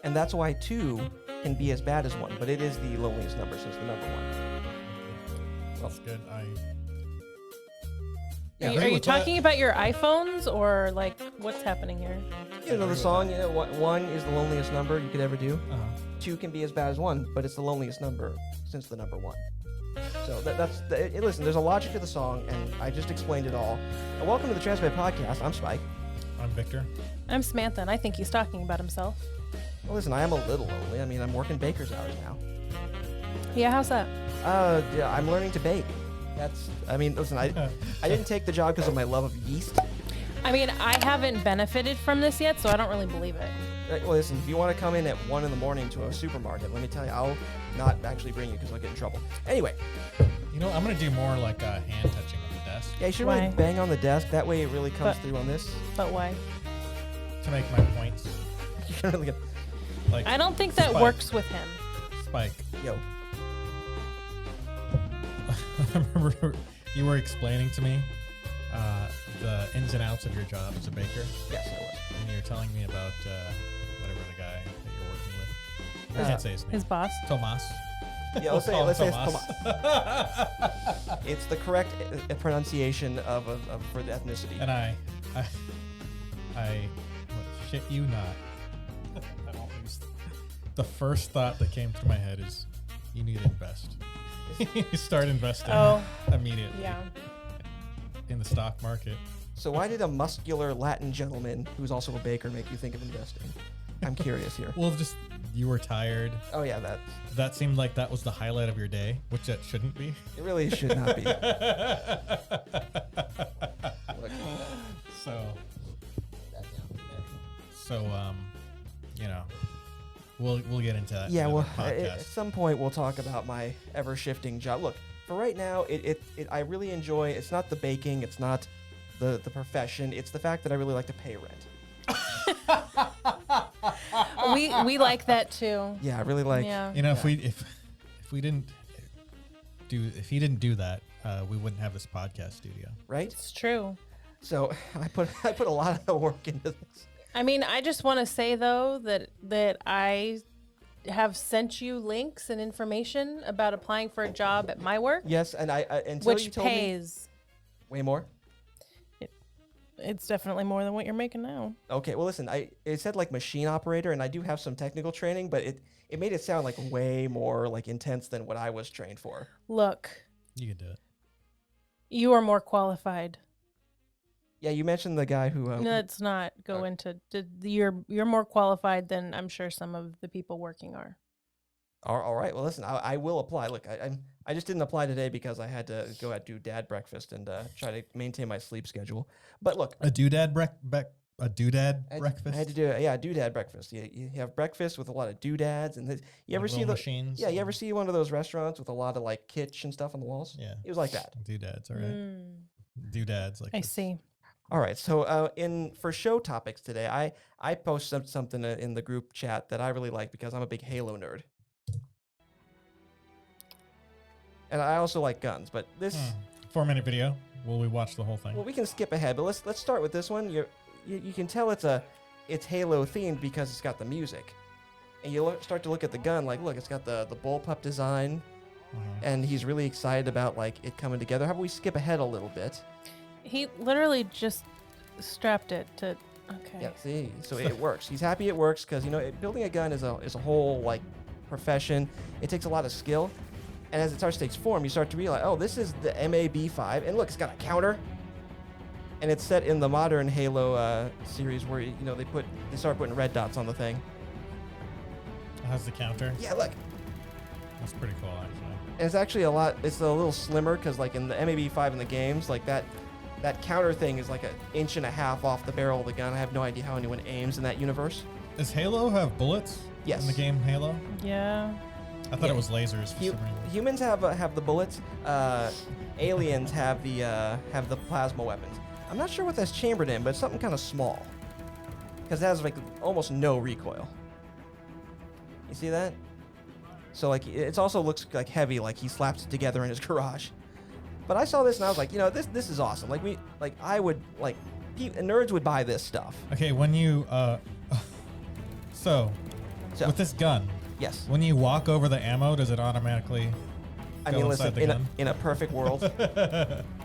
And that's why 2 can be as bad as 1, but it is the loneliest number since the number 1. That's good. Are you talking about your iPhones or like what's happening here? You know the song, 1 is the loneliest number you could ever do. 2 can be as bad as 1, but it's the loneliest number since the number 1. So listen, there's a logic to the song, and I just explained it all. And welcome to the Transmit Podcast. I'm Spike. I'm Victor. I'm Samantha, and I think he's talking about himself. Well, listen, I am a little lonely. I mean, I'm working baker's hours now. Yeah, how's that? Yeah, I'm learning to bake. Listen, I didn't take the job because of my love of yeast. I mean, I haven't benefited from this yet, so I don't really believe it. Well, listen, if you want to come in at 1 in the morning to a supermarket, let me tell you, I'll not actually bring you because I'll get in trouble. Anyway. You know, I'm going to do more like hand touching on the desk. Yeah, you should really bang on the desk. That way it really comes through on this. But why? To make my points. You're really good. Like, I don't think that works with him. Spike. Yo. I remember you were explaining to me the ins and outs of your job as a baker. Yes, I was. And you were telling me about whatever the guy that you're working with. I can't say his name. His boss. Tomas. Yeah, let's say it's Tomas. It's the correct pronunciation for the ethnicity. And I shit you not. The first thought that came to my head is, you need to invest. You start investing immediately in the stock market. So why did a muscular Latin gentleman who's also a baker make you think of investing? I'm curious here. Well, just you were tired. Oh yeah, that seemed like that was the highlight of your day, which that shouldn't be. It really should not be. You know, we'll get into that. Yeah, well, at some point we'll talk about my ever-shifting job. Look, for right now, I really enjoy. It's not the baking. It's not the profession. It's the fact that I really like to pay rent. We like that too. Yeah, I really like. Yeah. You know, if he didn't do that, we wouldn't have this podcast studio. Right? It's true. So I put a lot of work into this. I mean, I just want to say though that I have sent you links and information about applying for a job at my work. Yes, and until which you told pays me way more. It's definitely more than what you're making now. Okay, well listen, it said like machine operator, and I do have some technical training, but it made it sound like way more like intense than what I was trained for. Look, you can do it. You are more qualified. Yeah, you mentioned the guy who. Let's not go into. You're more qualified than I'm sure some of the people working are. All right. Well, listen, I will apply. Look, I just didn't apply today because I had to go out do dad breakfast and try to maintain my sleep schedule. But look, a doodad breakfast. I had to do a doodad breakfast. You have breakfast with a lot of doodads, and you ever see the machines? Yeah, you ever see one of those restaurants with a lot of like kitsch and stuff on the walls? Yeah, it was like that. Doodads, all right. Doodads, like I see. All right, so for show topics today, I posted something in the group chat that I really like because I'm a big Halo nerd, and I also like guns. But this 4-minute video. Will we watch the whole thing? Well, we can skip ahead, but let's start with this one. You can tell it's Halo themed because it's got the music, and you start to look at the gun. Like, look, it's got the bullpup design, and he's really excited about like it coming together. How about we skip ahead a little bit? He literally just strapped it to. Okay. Yeah. See, so it works. He's happy it works because building a gun is a whole like profession. It takes a lot of skill, and as it starts to take form, you start to realize, oh, this is the MAB5, and look, it's got a counter, and it's set in the modern Halo series where they start putting red dots on the thing. It has the counter. Yeah, look. That's pretty cool, actually. And it's actually it's a little slimmer because like in the MAB5 in the games, like that counter thing is like 1.5 inches off the barrel of the gun. I have no idea how anyone aims in that universe. Does Halo have bullets? Yes. In the game Halo? Yeah. I thought it was lasers for some reason. Humans have the bullets. Aliens have the plasma weapons. I'm not sure what that's chambered in, but it's something kind of small because it has like almost no recoil. You see that? So like it also looks like heavy, like he slaps it together in his garage. But I saw this and I was like, this is awesome. Nerds would buy this stuff. Okay, when you so So with this gun, yes. when you walk over the ammo, does it automatically I go mean, inside listen, the gun? in a perfect world,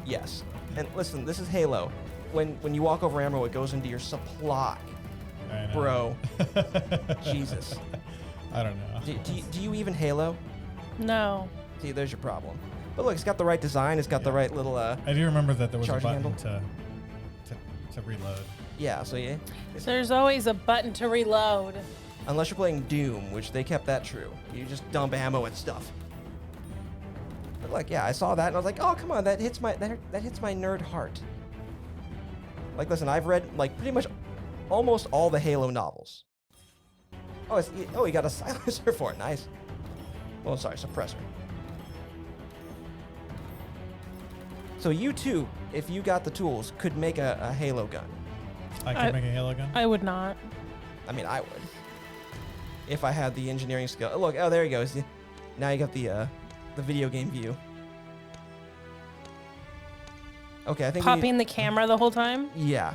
yes. And listen, this is Halo. When you walk over ammo, it goes into your supply. I know. Bro. Jesus. I don't know. Do you even Halo? No. See, there's your problem. But look, it's got the right design. It's got the right little I do remember that there was a charging button handle. to reload. Yeah, so yeah. There's always a button to reload. Unless you're playing Doom, which they kept that true. You just dump ammo at stuff. But like, yeah, I saw that and I was like, oh, come on, that hits my nerd heart. Like, listen, I've read like pretty much almost all the Halo novels. Oh, you got a silencer for it. Nice. Oh, sorry, suppressor. So you too, if you got the tools, could make a Halo gun. I could make a Halo gun? I would not. I mean, I would. If I had the engineering skill. Oh, look, oh, there you go. See, now you got the video game view. Okay, I think Popping the camera the whole time? yeah.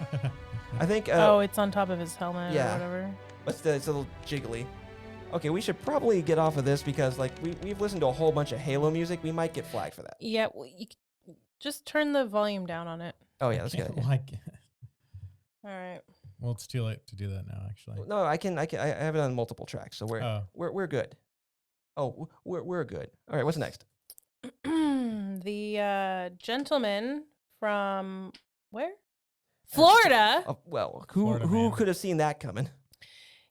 I think oh, it's on top of his helmet yeah. or whatever. It's a little jiggly. Okay, we should probably get off of this because like we've listened to a whole bunch of Halo music. We might get flagged for that. Yeah, well, just turn the volume down on it. Oh yeah, that's good. All right. Well, it's too late to do that now, actually. No, I have it on multiple tracks, so we're good. Oh, we're good. All right, what's next? The gentleman from where? Florida. Well, Florida who man. could have seen that coming?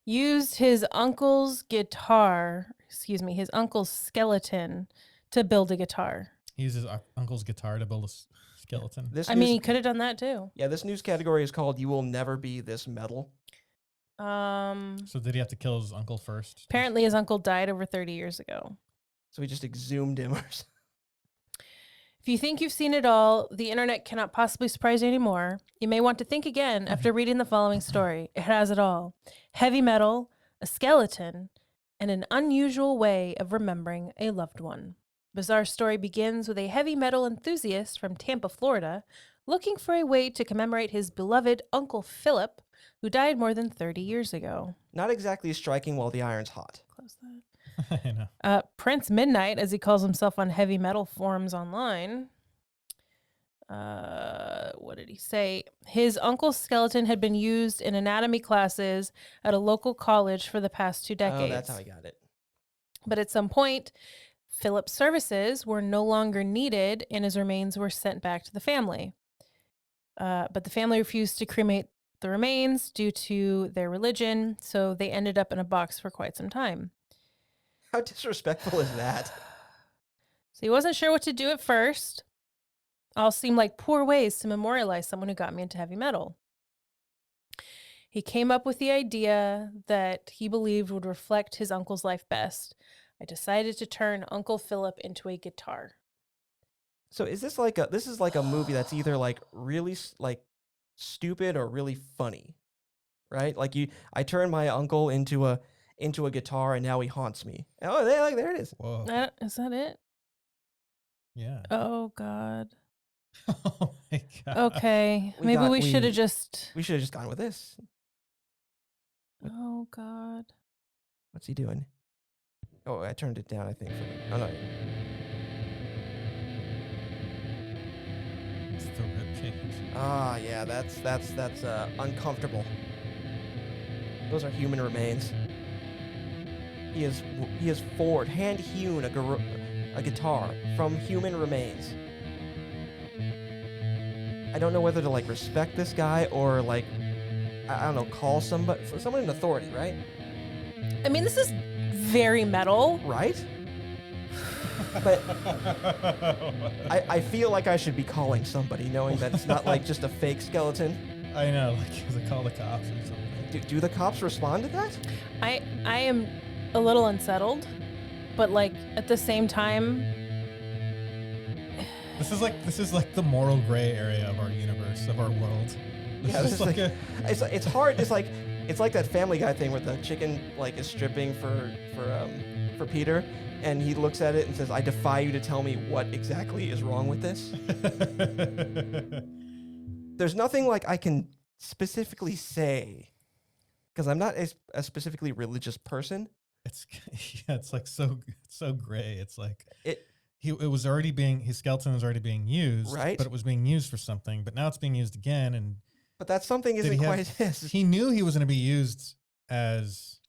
Used his uncle's his uncle's skeleton to build a guitar. He used his uncle's guitar to build a skeleton. He could have done that too. Yeah, this news category is called "You Will Never Be This Metal." So did he have to kill his uncle first? Apparently his uncle died over 30 years ago. So he just exhumed him. If you think you've seen it all, the internet cannot possibly surprise you anymore. You may want to think again after reading the following story. It has it all. Heavy metal, a skeleton, and an unusual way of remembering a loved one. Bizarre story begins with a heavy metal enthusiast from Tampa, Florida, looking for a way to commemorate his beloved Uncle Philip, who died more than 30 years ago. Not exactly striking while the iron's hot. Close that. I know. Prince Midnight, as he calls himself on heavy metal forums online. What did he say? His uncle's skeleton had been used in anatomy classes at a local college for the past 2 decades. Oh, that's how he got it. But at some point, Philip's services were no longer needed and his remains were sent back to the family. But the family refused to cremate the remains due to their religion, so they ended up in a box for quite some time. How disrespectful is that? So he wasn't sure what to do at first. All seemed like poor ways to memorialize someone who got me into heavy metal. He came up with the idea that he believed would reflect his uncle's life best. I decided to turn Uncle Philip into a guitar. So is this like a movie that's either like really like stupid or really funny, right? Like I turned my uncle into a guitar and now he haunts me. Oh, there it is. Whoa. Is that it? Yeah. Oh God. Oh my God. Okay. Maybe we should have just. We should have just gone with this. Oh God. What's he doing? Oh, I turned it down, I think. Oh no. It's the rib cage. Ah, yeah, that's uncomfortable. Those are human remains. He has forged, hand-hewn a guitar from human remains. I don't know whether to like respect this guy or like I don't know, call someone in authority, right? I mean, this is very metal. Right? But I feel like I should be calling somebody, knowing that it's not like just a fake skeleton. I know, like, does it call the cops or something? Do the cops respond to that? I am a little unsettled, but like at the same time, This is like the moral gray area of our universe, of our world. Yeah, this is like it's hard. It's like that Family Guy thing where the chicken like is stripping for Peter, and he looks at it and says, "I defy you to tell me what exactly is wrong with this." There's nothing like I can specifically say because I'm not a specifically religious person. It's like so gray. It's like It was already being, his skeleton was already being used, right? But it was being used for something, but now it's being used again. And but that something isn't quite his. He knew he was going to be used as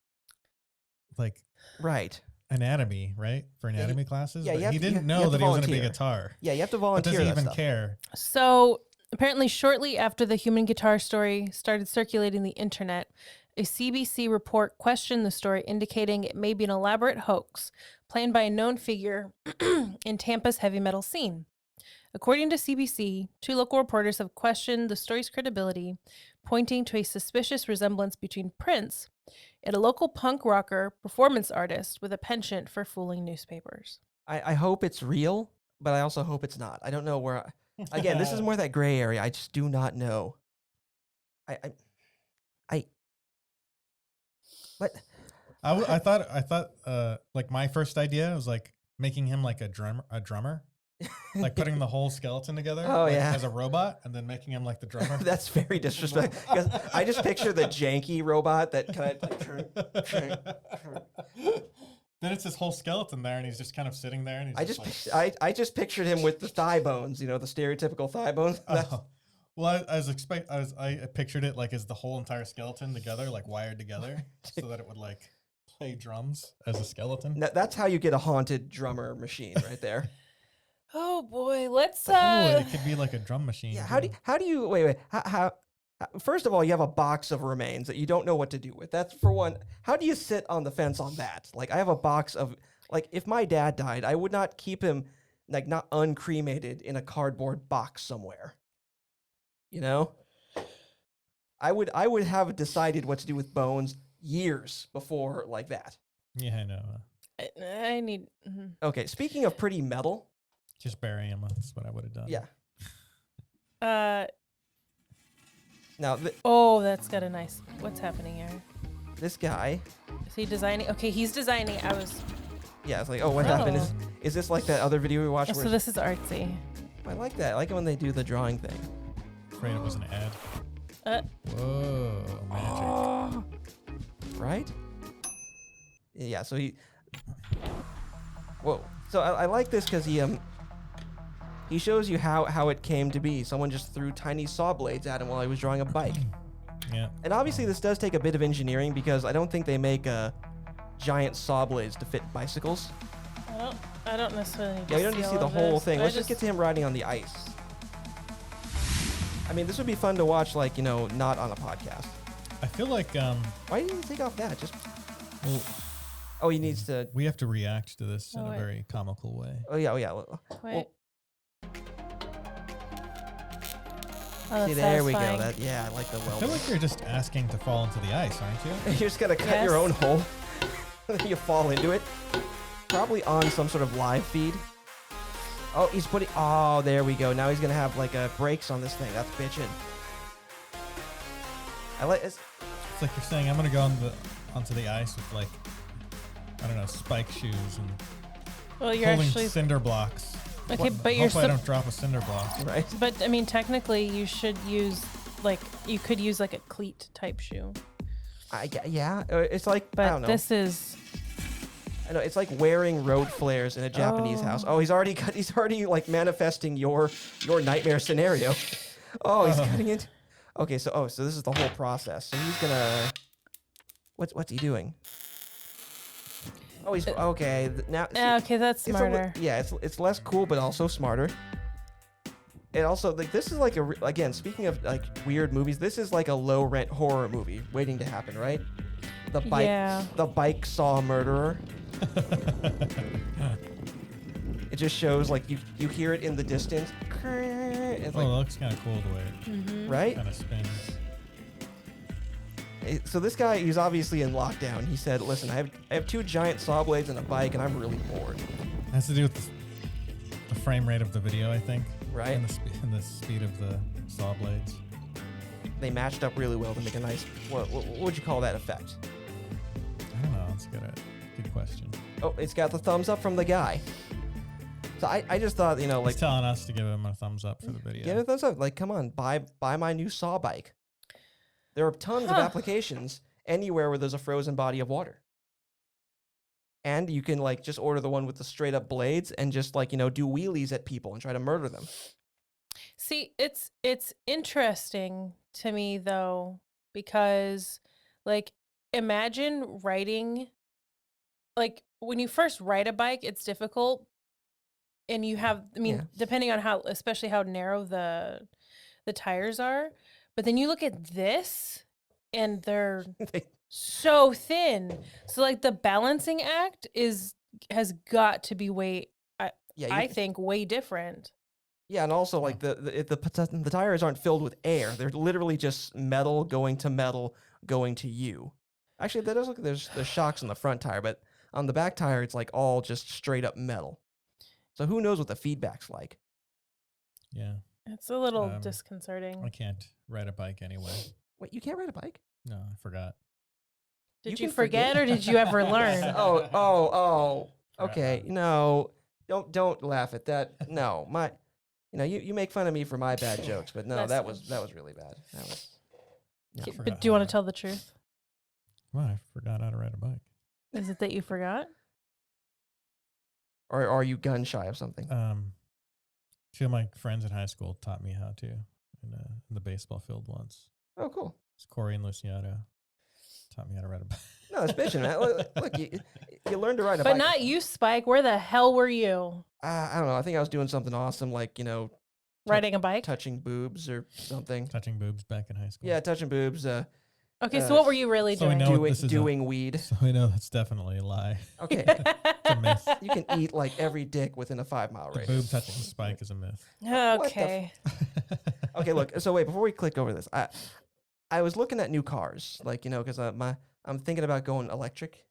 like right anatomy, right? For anatomy classes. Yeah, but he didn't know that he was going to be a guitar. Yeah, you have to volunteer. But does he even stuff. care? So apparently, shortly after the human guitar story started circulating the internet, a CBC report questioned the story, indicating it may be an elaborate hoax planned by a known figure in Tampa's heavy metal scene. According to CBC, 2 local reporters have questioned the story's credibility, pointing to a suspicious resemblance between Prince and a local punk rocker performance artist with a penchant for fooling newspapers. I hope it's real, but I also hope it's not. I don't know where. Again, this is more that gray area. I just do not know. What? I thought like my first idea was like making him like a drummer, like putting the whole skeleton together as a robot and then making him like the drummer. That's very disrespectful. Because I just picture the janky robot that kind of. Then it's his whole skeleton there, and he's just kind of sitting there. And he's I just pictured him with the thigh bones, the stereotypical thigh bones. Well, I pictured it like as the whole entire skeleton together, like wired together, so that it would like play drums as a skeleton. That's how you get a haunted drummer machine, right there. Oh boy, let's. It could be like a drum machine. Yeah. How do you wait? How? First of all, you have a box of remains that you don't know what to do with. That's for one. How do you sit on the fence on that? Like, I have a box of, like, if my dad died, I would not keep him, like, not uncremated in a cardboard box somewhere. I would have decided what to do with bones years before like that. Yeah, I know. I need. Mm-hmm. Okay, speaking of pretty metal. Just bury him. That's what I would have done. Yeah. Now, that's got a nice. What's happening here? This guy. Is he designing? Okay, he's designing. Yeah, it's like, what happened? Is this like that other video we watched? So this is artsy. I like that. I like it when they do the drawing thing. Afraid it was an ad. Whoa, magic. Right? Yeah. So he. Whoa. So I like this because he shows you how it came to be. Someone just threw tiny saw blades at him while he was drawing a bike. Yeah. And obviously this does take a bit of engineering because I don't think they make giant saw blades to fit bicycles. I don't necessarily need to you don't need to see the whole thing. Let's just get to him riding on the ice. I mean, this would be fun to watch, like, not on a podcast. I feel like why didn't he take off that? Well, he needs to. We have to react to this in a very comical way. Oh yeah. Wait. See, there we go. I like the I welding. feel like you're just asking to fall into the ice, aren't you? You're just gonna cut your own hole. You fall into it. Probably on some sort of live feed. Oh, he's putting. Oh, there we go. Now he's gonna have like brakes on this thing. That's bitchin'. It's like you're saying, I'm gonna go onto the ice with like, I don't know, spike shoes and you're pulling actually cinder blocks. Okay, but hopefully I don't drop a cinder block. Right. But I mean, technically, you should use you could use like a cleat type shoe. Yeah. It's like, but I don't know. This is. I know, it's like wearing road flares in a Japanese house. Oh, he's already like manifesting your nightmare scenario. Oh, he's cutting it. Okay, so this is the whole process. So he's gonna. What's he doing? Oh, he's okay. Now. Okay, that's smarter. It's less cool, but also smarter. And also, like, this is like again, speaking of like weird movies, this is like a low rent horror movie waiting to happen, right? The bike saw murderer. It just shows like you hear it in the distance. It's it looks kind of cool the way it right? kind of spins. So this guy, he's obviously in lockdown. He said, "Listen, I have 2 giant saw blades and a bike, and I'm really bored." It has to do with the frame rate of the video, I think. Right. And the speed of the saw blades. They matched up really well to make a nice. What would you call that effect? I don't know. That's a good question. Oh, it's got the thumbs up from the guy. So I just thought, like, he's telling us to give him a thumbs up for the video. Give it a thumbs up. Like, come on, buy my new saw bike. There are tons of applications, anywhere where there's a frozen body of water. And you can like just order the one with the straight up blades and just like, do wheelies at people and try to murder them. See, it's interesting to me though, because like imagine riding, like when you first ride a bike, it's difficult. And you have, depending on especially how narrow the tires are, but then you look at this and they're so thin. So like the balancing act has got to be I think way different. Yeah, and also like the tires aren't filled with air; they're literally just metal going to you. Actually, that does look. There's shocks on the front tire, but on the back tire, it's like all just straight up metal. So who knows what the feedback's like? Yeah, it's a little disconcerting. I can't ride a bike anyway. Wait, you can't ride a bike? No, I forgot. Did you forget or did you ever learn? Oh. Okay, no, don't laugh at that. No, you make fun of me for my bad jokes, but no, that was really bad. That was. No. But do you want to tell the truth? Well, I forgot how to ride a bike. Is it that you forgot? Or are you gun shy of something? Two of my friends in high school taught me how to in the baseball field once. Oh, cool. It's Corey and Luciano taught me how to ride a bike. No, it's bitching, man. Look, you learned to ride a bike. But not you, Spike. Where the hell were you? I don't know. I think I was doing something awesome, like, riding a bike? Touching boobs or something. Touching boobs back in high school. Yeah, touching boobs. Okay, so what were you really doing? Doing weed. So we know that's definitely a lie. Okay. It's a myth. You can eat like every dick within a 5-mile radius. Boob touching Spike is a myth. Okay. Okay, look. So wait, before we click over this, I was looking at new cars, like, because I'm thinking about going electric,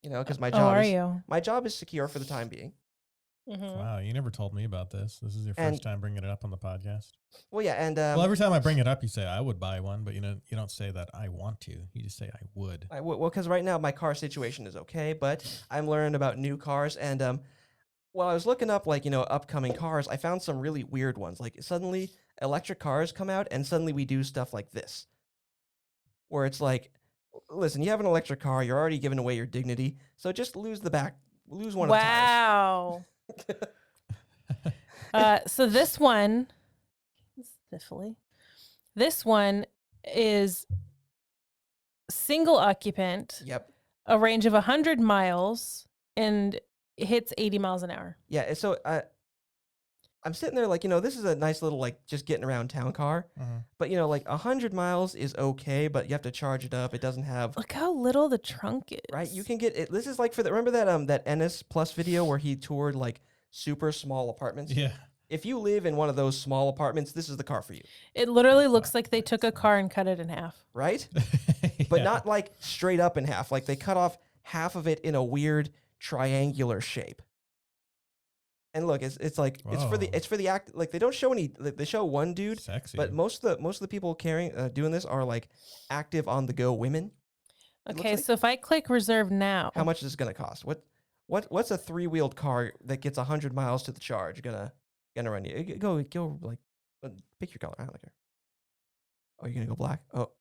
because my job is secure for the time being. Mm-hmm. Wow, you never told me about this. This is your first time bringing it up on the podcast. Well, yeah, and every time I bring it up, you say I would buy one, but you don't say that I want to. You just say I would. Well, because right now my car situation is okay, but I'm learning about new cars, and while I was looking up like upcoming cars, I found some really weird ones. Like suddenly electric cars come out, and suddenly we do stuff like this, where it's like, listen, you have an electric car, you're already giving away your dignity, so just lose one of the tires. Wow. So this one is single occupant. Yep. A range of 100 miles and hits 80 miles an hour. Yeah. So I'm sitting there like, this is a nice little like just getting around town car. Uh-huh. But like 100 miles is okay, but you have to charge it up. It doesn't have. Look how little the trunk is. Right. You can get it. This is like remember that Ennis Plus video where he toured like super small apartments? Yeah. If you live in one of those small apartments, this is the car for you. It literally looks like they took a car and cut it in half. Right? But not like straight up in half. Like they cut off half of it in a weird triangular shape. And look, it's like Whoa. it's for the act. Like they don't show any. They show one dude, sexy. But most of the people doing this are like active on the go women. Okay, so if I click reserve now, how much is this gonna cost? What's a 3-wheeled car that gets 100 miles to the charge gonna run you? Go like pick your color. I don't care. Oh, you're gonna go black? Oh,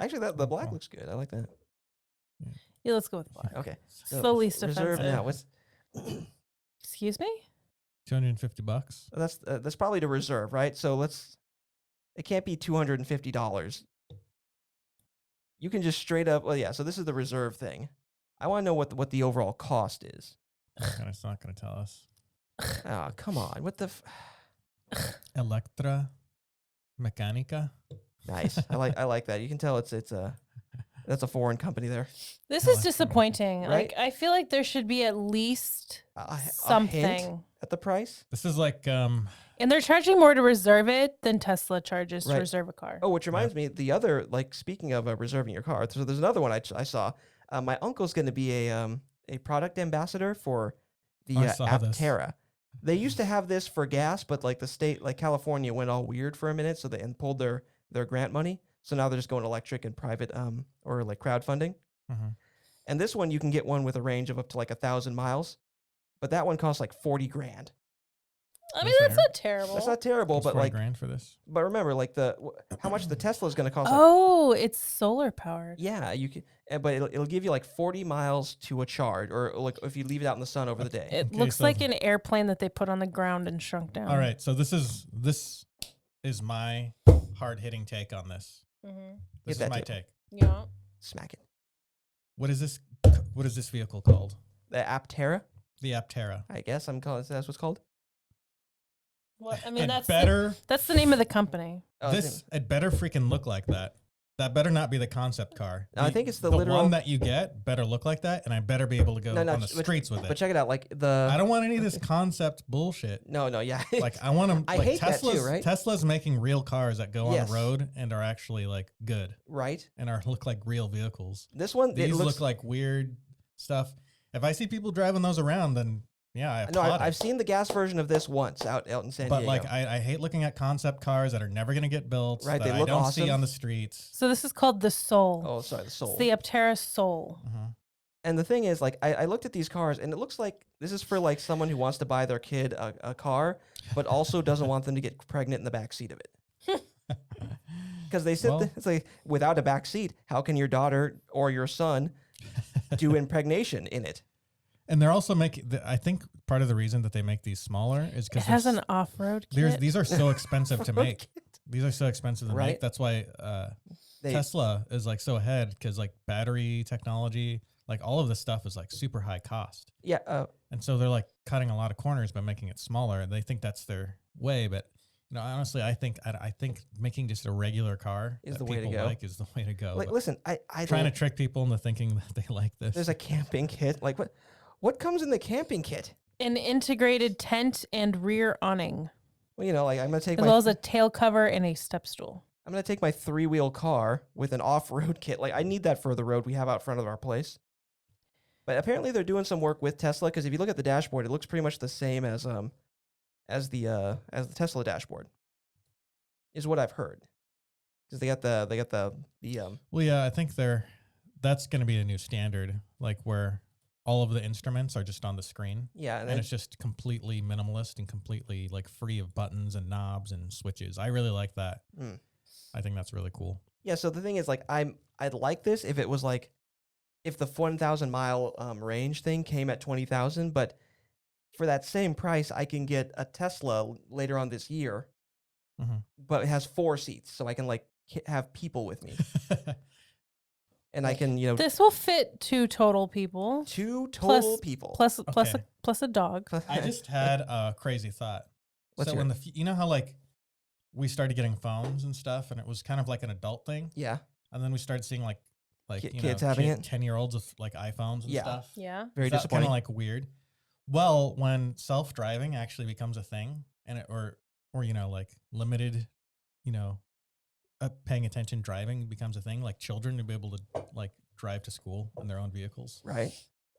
actually, the black looks good. I like that. Yeah, let's go with black. Okay, so the least reserve offensive. now. What's Excuse me? $250. That's probably to reserve, right? So it can't be $250. You can just straight up. Well, yeah. So this is the reserve thing. I want to know what the overall cost is. It's not going to tell us. Oh, come on! What the? Electra Mechanica. Nice. I like that. You can tell that's a foreign company there. This is disappointing. Right? Like I feel like there should be at least something a hint at the price. This is like and they're charging more to reserve it than Tesla charges to reserve a car. Oh, which reminds me, the other, like, speaking of reserving your car, so there's another one I saw. My uncle's going to be a product ambassador for the Aptera. They used to have this for gas, but like the state, like California, went all weird for a minute, so they pulled their grant money. So now they're just going electric and private, or like crowdfunding. Uh-huh. And this one, you can get one with a range of up to like 1,000 miles, but that one costs like $40,000. I mean, that's not terrible. That's not terrible, but like $40,000 for this. But remember, like how much the Tesla is going to cost? Oh, it's solar powered. Yeah, you can, but it'll give you like 40 miles to a charge, or like if you leave it out in the sun over the day. It looks like an airplane that they put on the ground and shrunk down. All right, so this is my hard hitting take on this. Mm-hmm. This is my take. Yeah. Smack it. What is this? What is this vehicle called? The Aptera. The Aptera. I guess I'm calling. That's what's called. Well, I mean, that's the name of the company. Oh, it better freaking look like that. That better not be the concept car. No, I think it's the literal one that you get better look like that, and I better be able to go on the streets with it. But check it out, like I don't want any of this concept bullshit. No, yeah. Like I want them. I hate that too, right? Tesla's making real cars that go on the road and are actually like good, right? And look like real vehicles. This one, these look like weird stuff. If I see people driving those around, then yeah, I've seen the gas version of this once out in San Diego. But like, I hate looking at concept cars that are never going to get built. Right, that they look I don't awesome. see on the streets. So this is called the Soul. Oh, sorry, the Soul. It's the Aptera Soul. Uh-huh. And the thing is, like, I looked at these cars, and it looks like this is for like someone who wants to buy their kid a car, but also doesn't want them to get pregnant in the back seat of it. Because they said it's like, without a back seat, how can your daughter or your son do impregnation in it? And they're also making. I think part of the reason that they make these smaller is because it has an off-road kit. These are so expensive to make. These are so expensive to make. That's why Tesla is like so ahead, because like battery technology, like all of this stuff is like super high cost. Yeah. And so they're like cutting a lot of corners by making it smaller, and they think that's their way. But honestly, I think making just a regular car is that the way to go. Is the way to go. Like, listen, I trying to trick people into thinking that they like this. There's a camping kit. Like what comes in the camping kit? An integrated tent and rear awning. Well, like I'm gonna take as well as a tail cover and a step stool. I'm gonna take my 3-wheel car with an off-road kit. Like I need that for the road we have out front of our place. But apparently they're doing some work with Tesla, because if you look at the dashboard, it looks pretty much the same as the Tesla dashboard, is what I've heard. Because they got the Well, yeah, I think that's going to be a new standard, like where all of the instruments are just on the screen. Yeah, and it's just completely minimalist and completely like free of buttons and knobs and switches. I really like that. I think that's really cool. Yeah. So the thing is, like, I'd like this if it was like, if the 1,000 mile range thing came at 20,000, but for that same price, I can get a Tesla later on this year, but it has 4 seats, so I can like have people with me. And I can, this will fit 2 total people. 2 total people. Plus a dog. I just had a crazy thought. When you know how like we started getting phones and stuff, and it was kind of like an adult thing. Yeah. And then we started seeing like kids having it. 10-year-olds with like iPhones and stuff. Yeah. Very disappointing. Kind of like weird. Well, when self-driving actually becomes a thing, and or like limited, paying attention driving becomes a thing, like children to be able to like drive to school in their own vehicles. Right.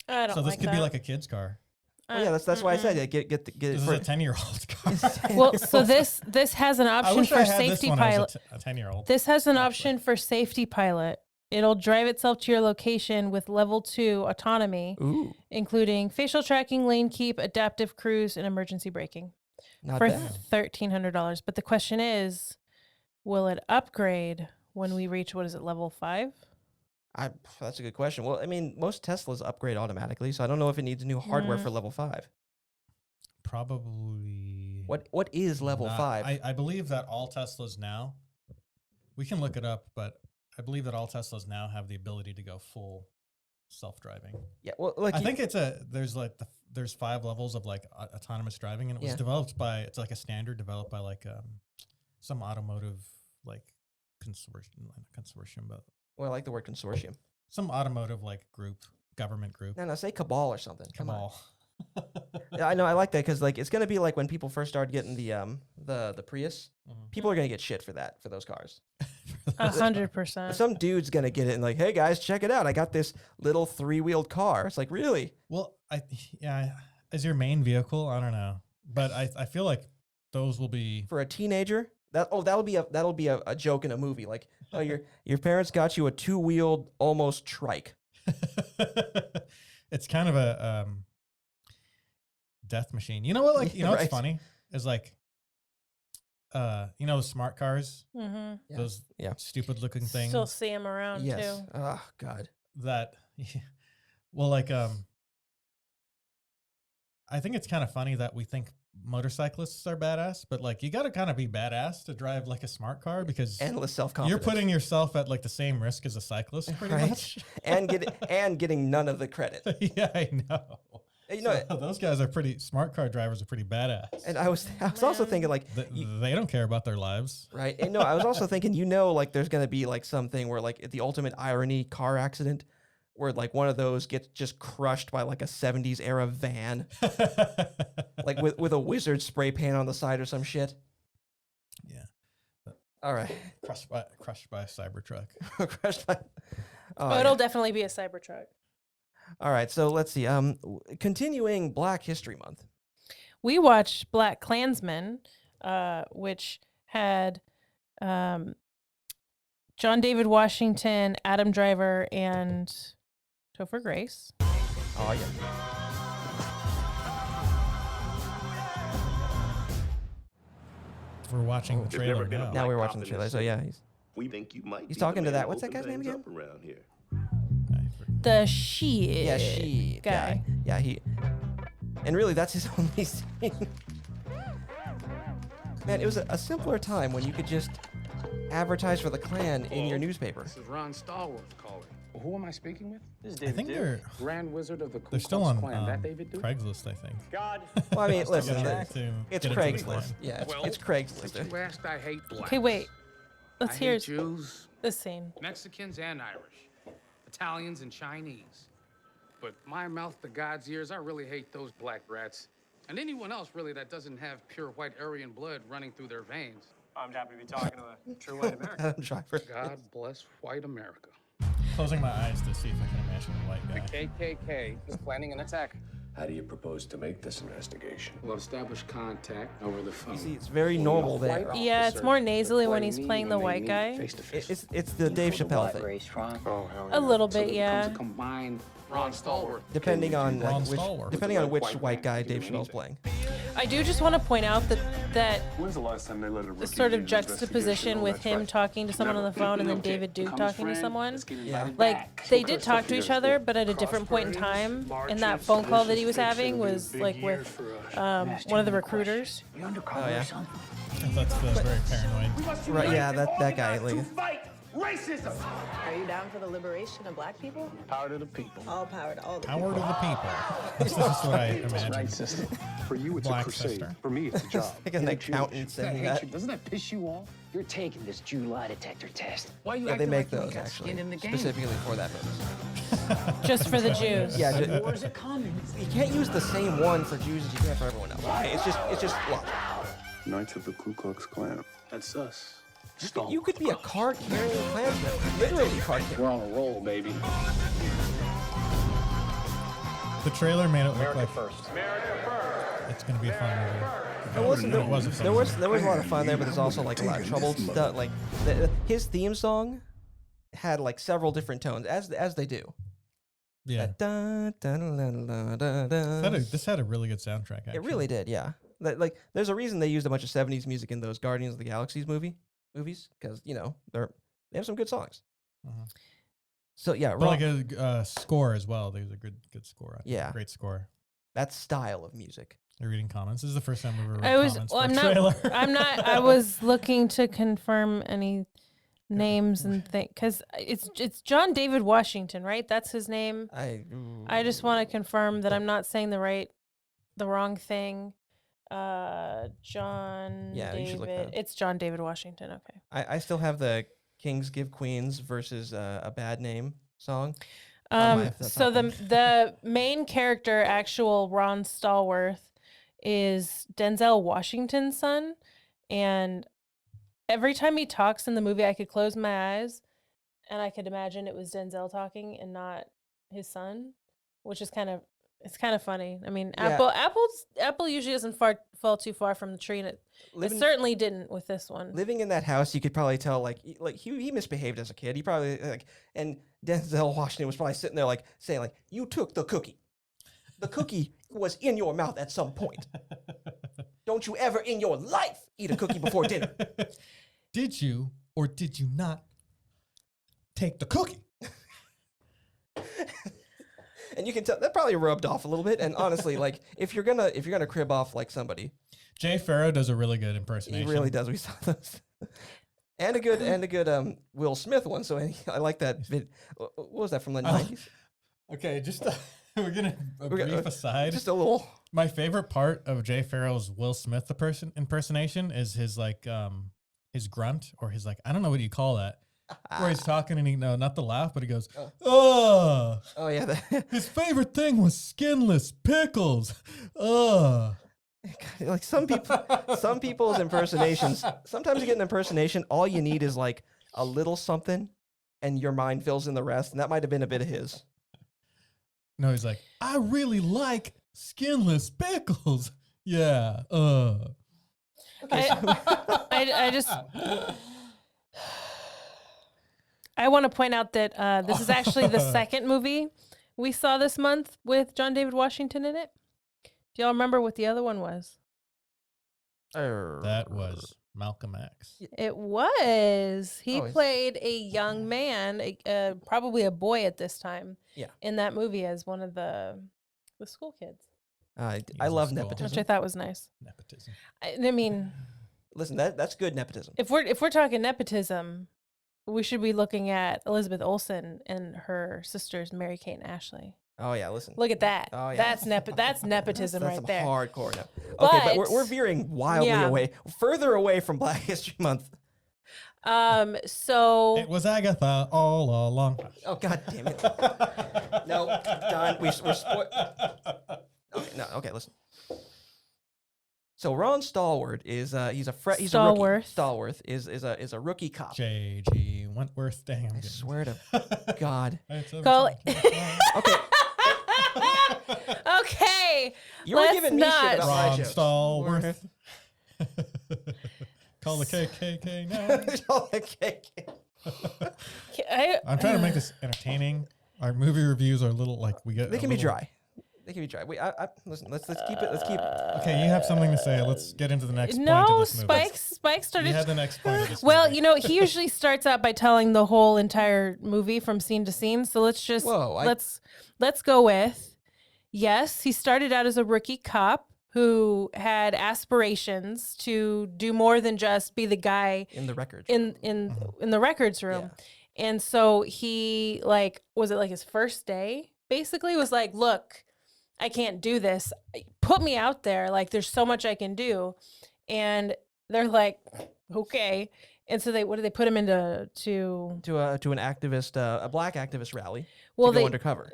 I don't So this like could that. be like a kid's car. Well, yeah, that's why I said get it. This is a 10-year-old car. Well, so this has an option for safety pilot. A 10-year-old. This has an option for safety pilot. It'll drive itself to your location with level 2 autonomy, including facial tracking, lane keep, adaptive cruise, and emergency braking. Not for bad. $1,300. But the question is, will it upgrade when we reach, level 5? That's a good question. Well, I mean, most Teslas upgrade automatically, so I don't know if it needs new hardware for level 5. Probably. What is level 5? I believe that all Teslas now, we can look it up, but I believe that all Teslas now have the ability to go full self-driving. Yeah, well, like I think there's 5 levels of like autonomous driving, and it was developed by, it's like a standard developed by like some automotive like consortium, but I like the word consortium. Some automotive like government group. No, say cabal or something. Cabal. Yeah, I know. I like that because like it's gonna be like when people first started getting the Prius, people are gonna get shit for those cars. 100%. Some dude's gonna get it and like, hey guys, check it out. I got this little 3-wheeled car. It's like, really? Well, as your main vehicle, I don't know, but I feel like those will be for a teenager. That'll be a joke in a movie. Like, oh, your parents got you a 2-wheeled almost trike. It's kind of a death machine. You know what? Like, it's funny. is like, the smart cars, those stupid looking things. Still see them around too. Oh God. That, well, like I think it's kind of funny that we think motorcyclists are badass, but like you got to kind of be badass to drive like a smart car because endless self-confidence. You're putting yourself at like the same risk as a cyclist, pretty much, and getting none of the credit. Yeah, I know. Those guys are smart car drivers are pretty badass. And I was also thinking like they don't care about their lives, right? And no, I was also thinking like there's gonna be like something where like the ultimate irony car accident, where like one of those gets just crushed by like a 70s era van, like with a wizard spray paint on the side or some shit. Yeah. All right. Crushed by a Cybertruck. Crushed by. It'll definitely be a Cybertruck. All right, so let's see. Continuing Black History Month, we watched Blackkklansman, which had John David Washington, Adam Driver, and Topher Grace. Oh yeah. We're watching the trailer now. Now we're watching the trailer. So yeah, he's talking to that. What's that guy's name again? The She. Yeah, She guy. Yeah, and really that's his only scene. Man, it was a simpler time when you could just advertise for the Klan in your newspaper. This is Ron Stallworth calling. Well, who am I speaking with? This is David. I think they're Grand Wizard of the They're still on Craigslist, I think. God. Well, I mean, listen, it's Craigslist. Yeah, it's Craigslist. You asked, I hate black. Okay, wait. Let's hear Jews, this scene. Mexicans and Irish, Italians and Chinese. But my mouth to God's ears, I really hate those black rats. And anyone else, really, that doesn't have pure white Aryan blood running through their veins. I'm happy to be talking to a true white American. Adam Driver. God bless white America. Closing my eyes to see if I can imagine a white guy. The KKK is planning an attack. How do you propose to make this investigation? We'll establish contact over the phone. You see, it's very normal there. Yeah, it's more nasally when he's playing the white guy. It's the Dave Chappelle thing. Oh, hell yeah. A little bit, yeah. A combined Ron Stallworth. Depending on which white guy Dave Chappelle's playing. I do just want to point out that When's the last time they let a sort of juxtaposition with him talking to someone on the phone and then David Duke talking to someone. Yeah. Like, they did talk to each other, but at a different point in time. And that phone call that he was having was like with one of the recruiters. Oh yeah. That's very paranoid. Right? Yeah, that guy. Like, racism! Are you down for the liberation of black people? Power to the people. All power to all the people. Power to the people. That's just what I imagine. Right, sister. For you, it's a crusade. For me, it's a job. Like an accountant saying that. Doesn't that piss you off? You're taking this Jew lie detector test. Why are you they make like those actually specifically for that purpose. Just for the Jews. Yeah. Wars are coming. You can't use the same one for Jews as you can for everyone else. Okay? It's just look. Knights of the Ku Klux Klan. That's us. You could be a card-carrying Klansman. Literally card-carrying. We're on a roll, baby. The trailer made it look like America first. It's going to be a fun movie. There was a lot of fun there, but there's also like a lot of troubled stuff. Like his theme song had like several different tones, as they do. Yeah. This had a really good soundtrack. Actually. It really did. Yeah. Like there's a reason they used a bunch of 70s music in those Guardians of the Galaxies movies, because they have some good songs. So yeah, but like a score as well. There's a good score. Yeah, great score. That style of music. You're reading comments. This is the first time we've ever read comments for a trailer. I'm not. I was looking to confirm any names and things because it's John David Washington, right? That's his name. I just want to confirm that I'm not saying the wrong thing. John David. It's John David Washington. Okay. I still have the Kings Give Queens versus a Bad Name song. So the main character, actual Ron Stallworth, is Denzel Washington's son, and every time he talks in the movie, I could close my eyes, and I could imagine it was Denzel talking and not his son, which is kind of funny. I mean, yeah. Apple usually doesn't fall too far from the tree, and it certainly didn't with this one. Living in that house, you could probably tell like he misbehaved as a kid. He probably and Denzel Washington was probably sitting there saying you took the cookie. The cookie was in your mouth at some point. Don't you ever in your life eat a cookie before dinner. Did you or did you not take the cookie? And you can tell that probably rubbed off a little bit. And honestly, like if you're gonna crib off like somebody, Jay Farrow does a really good he impersonation. really does. We saw those. And a good Will Smith one. So I like that. What was that from the 90s? Okay, just we're gonna brief aside. Just a little. My favorite part of Jay Farrow's Will Smith impersonation is his like his grunt or his like I don't know what you call that. Where he's talking and he not the laugh, but he goes, oh yeah. His favorite thing was skinless pickles. Like some people's impersonations. Sometimes you get an impersonation, all you need is like a little something, and your mind fills in the rest. And that might have been a bit of his. No, he's like, I really like skinless pickles. Yeah. I just I want to point out that this is actually the second movie we saw this month with John David Washington in it. Do y'all remember what the other one was? That was Malcolm X. It was. He played a young man, probably a boy at this time. Yeah. In that movie as one of the school kids. I love nepotism, which I thought was nice. Nepotism. I mean, listen, that's good nepotism. If we're talking nepotism, we should be looking at Elizabeth Olsen and her sisters Mary Kate and Ashley. Oh yeah, listen. Look at that. Oh yeah, that's nepotism that's right there. Hardcore. Okay, but we're veering wildly away, further away from Black History Month. So it was Agatha all along. Oh God damn it! No, Don, we're spoiled. Okay, listen. So Ron Stallworth is he's a rookie. Stallworth is a rookie cop. J.G. Wentworth. Dang, I swear to God. Okay. Okay. You were giving me shit about my Ron jokes. Stallworth. Call the KKK now. Call the KKK. I'm trying to make this entertaining. Our movie reviews are a little like we get. They can be dry. They can be dry. Wait, listen. Let's keep it. Let's keep it. Okay, you have something to say. Let's get into the next point No, of this movie. Spike started. You had the next point of this Well, movie. you know, he usually starts out by telling the whole entire movie from scene to scene. So let's just let's go with yes. He started out as a rookie cop who had aspirations to do more than just be the guy in the records in the records room. Yeah. And so he was it like his first day? Basically, was like, look. I can't do this. Put me out there. Like, there's so much I can do. And they're like, okay. And so they put him into to an activist, a black activist rally. Well, to go undercover.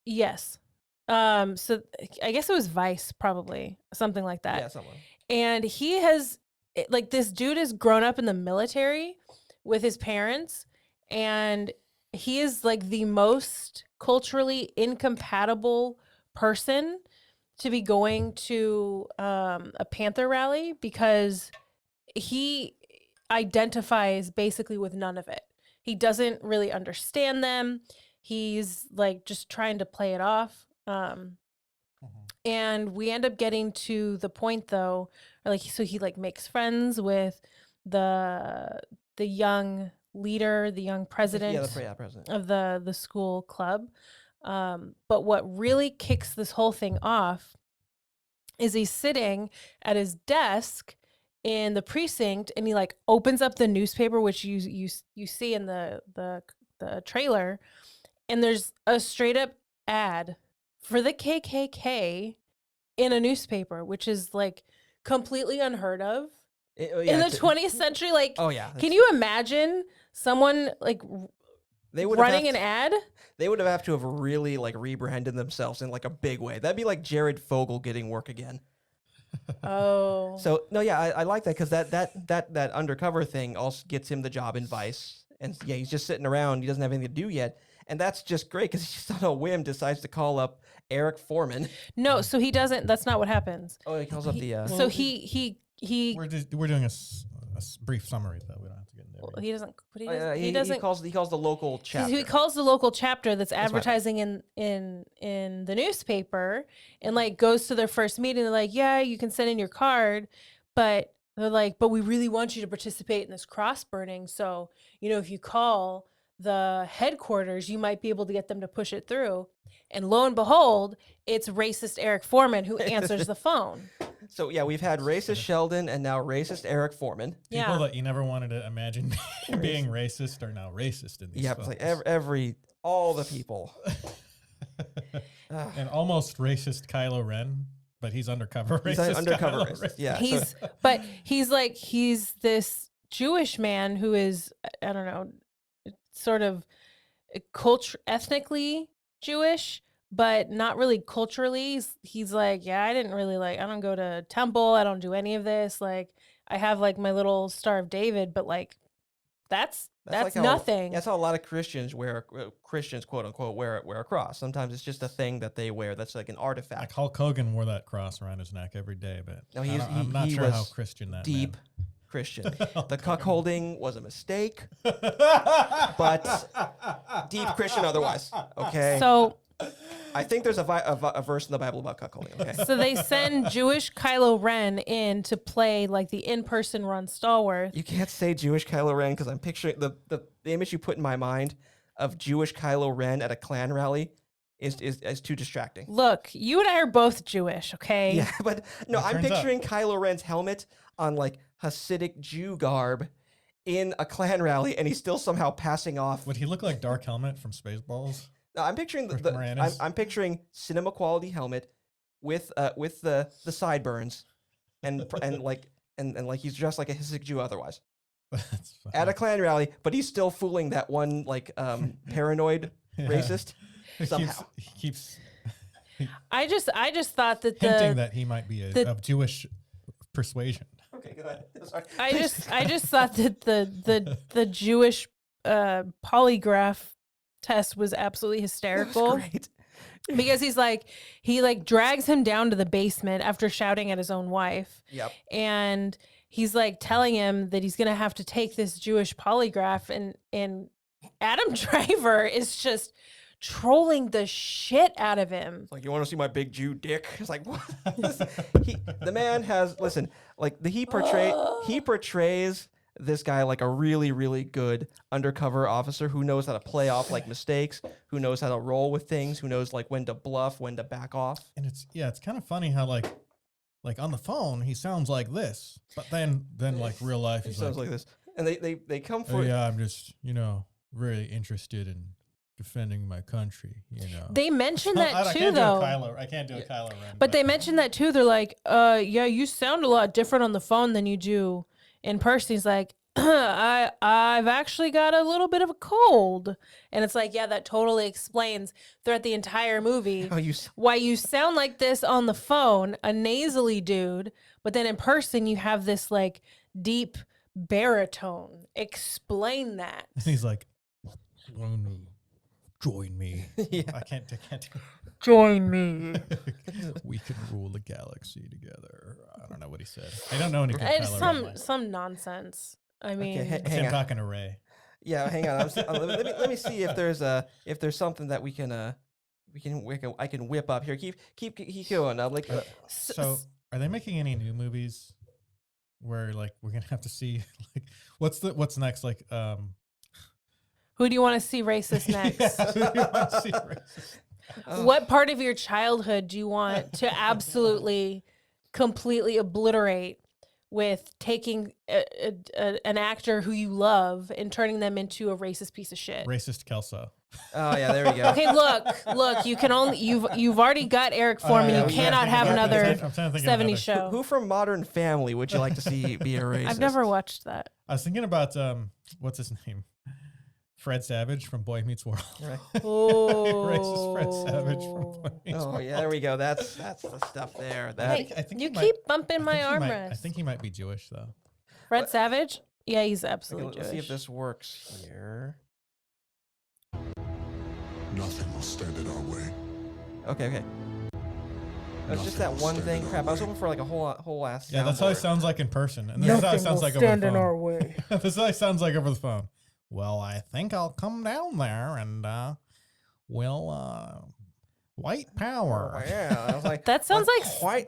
Yes. So I guess it was Vice, probably something like that. Yeah, someone. And he has this dude has grown up in the military with his parents, and he is like the most culturally incompatible person to be going to a Panther rally because he identifies basically with none of it. He doesn't really understand them. He's like just trying to play it off. And we end up getting to the point though, so he makes friends with the young leader, the young president, president of the school club. But what really kicks this whole thing off is he's sitting at his desk in the precinct, and he opens up the newspaper, which you see in the trailer, and there's a straight up ad for the KKK in a newspaper, which is completely unheard of in the 20th century. Can you imagine someone they would running an ad? They would have to have really rebranded themselves in a big way. That'd be like Jared Fogle getting work again. Oh. So no, yeah, I like that because that undercover thing also gets him the job in Vice, and yeah, he's just sitting around. He doesn't have anything to do yet, and that's just great because he just on a whim decides to call up Eric Foreman. No, so he doesn't. That's not what happens. Oh, he calls up the. So he. We're doing brief summary though. We don't have to get into Well, it. he doesn't. But He calls the local chapter. He calls the local chapter that's advertising in the newspaper, and like goes to their first meeting. They're like, yeah, you can send in your card, but they're like, but we really want you to participate in this cross burning. So if you call the headquarters, you might be able to get them to push it through. And lo and behold, it's racist Eric Foreman who answers the phone. So yeah, we've had racist Sheldon and now racist Eric Foreman. People that you never wanted to imagine being racist are now racist in these films. Like all the people. And almost racist Kylo Ren, but he's undercover racist. He's undercover Kylo racist. Yeah. He's this Jewish man who is, I don't know, sort of ethnically Jewish, but not really culturally. He's like, yeah, I don't go to temple. I don't do any of this. Like, I have like my little Star of David, but like, that's like nothing. That's how a lot of Christians quote unquote wear a cross. Sometimes it's just a thing that they wear. That's like an artifact. Like Hulk Hogan wore that cross around his neck every day, but no, I'm not sure how Christian that deep. Man. Christian. The cuckolding was a mistake, but deep Christian otherwise. Okay. So I think there's a verse in the Bible about cuckolding. Okay. So they send Jewish Kylo Ren in to play like the in-person Ron Stallworth. You can't say Jewish Kylo Ren because I'm picturing the image you put in my mind of Jewish Kylo Ren at a Klan rally is too distracting. Look, you and I are both Jewish, okay? Yeah, but no, I'm picturing Kylo Ren's helmet on like Hasidic Jew garb in a Klan rally, and he's still somehow passing off. Would he look like Dark Helmet from Spaceballs? No, I'm picturing I'm picturing cinema quality helmet with the sideburns and like he's dressed like a Hasidic Jew otherwise. At a Klan rally, but he's still fooling that one like paranoid racist somehow. He keeps I just thought that hinting that he might be of Jewish persuasion. Okay, go ahead. Sorry. I just thought that the Jewish polygraph test was absolutely hysterical. That was great. Because he drags him down to the basement after shouting at his own wife. Yep. And he's like telling him that he's gonna have to take this Jewish polygraph, and Adam Driver is just trolling the shit out of him. It's like, you want to see my big Jew dick? It's like, what? The man has, listen, like he portrays this guy like a really, really good undercover officer who knows how to play off like mistakes, who knows how to roll with things, who knows like when to bluff, when to back off. And it's kind of funny how like on the phone he sounds like this, but then like real life he sounds like this. And they come for I'm just really interested in defending my country, They mentioned that too, though. I can't do a Kylo Ren. But they mentioned that too. They're like, yeah, you sound a lot different on the phone than you do in person. He's like, I've actually got a little bit of a cold. And it's like, yeah, that totally explains throughout the entire movie why you sound like this on the phone, a nasally dude, but then in person you have this like deep baritone. Explain that. And he's like, join me. Yeah. I can't do Join me. We can rule the galaxy together. I don't know what he said. I don't know any good It's Kylo Ren some nonsense. I mean, Okay, lines. I'm talking to Ray. Yeah, hang on. Let me see if there's something that I can whip up here. Keep going. So, are they making any new movies where like we're gonna have to see like what's next? Like, who do you want to see racist next? Yeah, who do you want to see racist? What part of your childhood do you want to absolutely, completely obliterate with taking an actor who you love and turning them into a racist piece of shit? Racist Kelso. Oh yeah, there we go. Okay, look. You can only you've already got Eric Foreman. Yeah, you cannot have another 70s show. Who from Modern Family would you like to see be a racist? I've never watched that. I was thinking about what's his name? Fred Savage from Boy Meets World. Right. Oh, Racist Fred Savage from Boy Meets World. Oh yeah, there we go. That's the stuff there. That Hey, I think you he might- keep bumping my I armrest. think he might be Jewish though. Fred Savage? Yeah, he's absolutely let's see if Jewish. this works here. Nothing will stand in our way. Okay. It was just that one thing. Crap, I was hoping for like a whole ass. Yeah, that's how he sounds like in person, and this is how he sounds like over the phone. This is how he sounds like over the phone. Well, I think I'll come down there and white power. Oh, yeah, I was like, that sounds like white.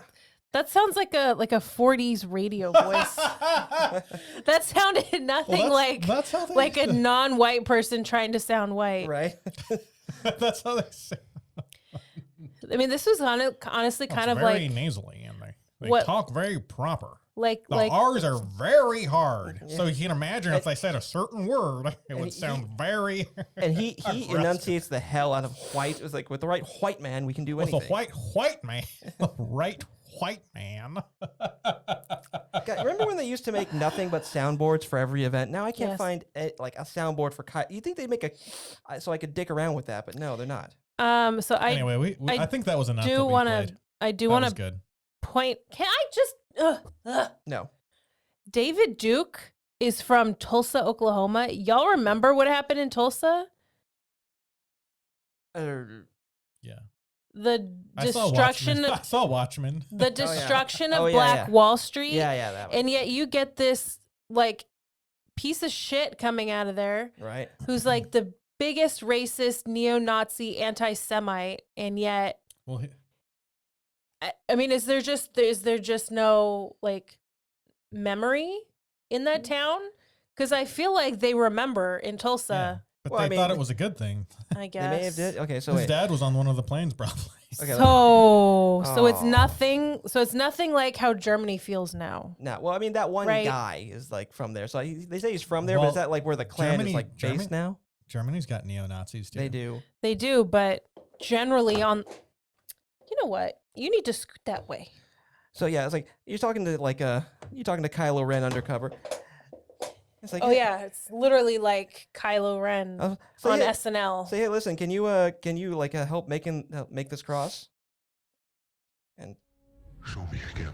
That sounds like a 40s radio voice. That sounded nothing that's how they like a non-white person trying to sound white. Right. That's how they sound. I mean, this was honestly kind of very like nasally, and they talk very proper. The R's are very hard, so you can imagine if they said a certain word, it would sound very. And he enunciates the hell out of white. It was like, with the right white man, we can do anything. With a white man, right white man. God, remember when they used to make nothing but soundboards for every event? Now I can't find a soundboard for Kyle. You think they'd make so I could dick around with that, but no, they're not. So anyway, I think that was enough. I do want to point. Can I just? No. David Duke is from Tulsa, Oklahoma. Y'all remember what happened in Tulsa? Yeah. The destruction. I saw Watchmen. The destruction of Black Wall Street. Yeah, that one. And yet you get this like piece of shit coming out of there, right? Who's like the biggest racist, neo-Nazi, anti-Semite, and yet. Well. I mean, is there just no like memory in that town? Because I feel like they remember in Tulsa. Yeah, but they thought it was a good thing. I guess they may have did. Okay, so his dad was on one of the planes, probably. Okay, so it's nothing. So it's nothing like how Germany feels now. No, well, I mean that one guy is like from there. So they say he's from there, but is that like where the Klan is like based now? Germany's got neo-Nazis too. They do, but generally on. You know what? You need to scoot that way. So yeah, it's like you're talking to Kylo Ren undercover. It's like, it's literally like Kylo Ren on SNL. Say, hey, listen, can you help make this cross? And show me again.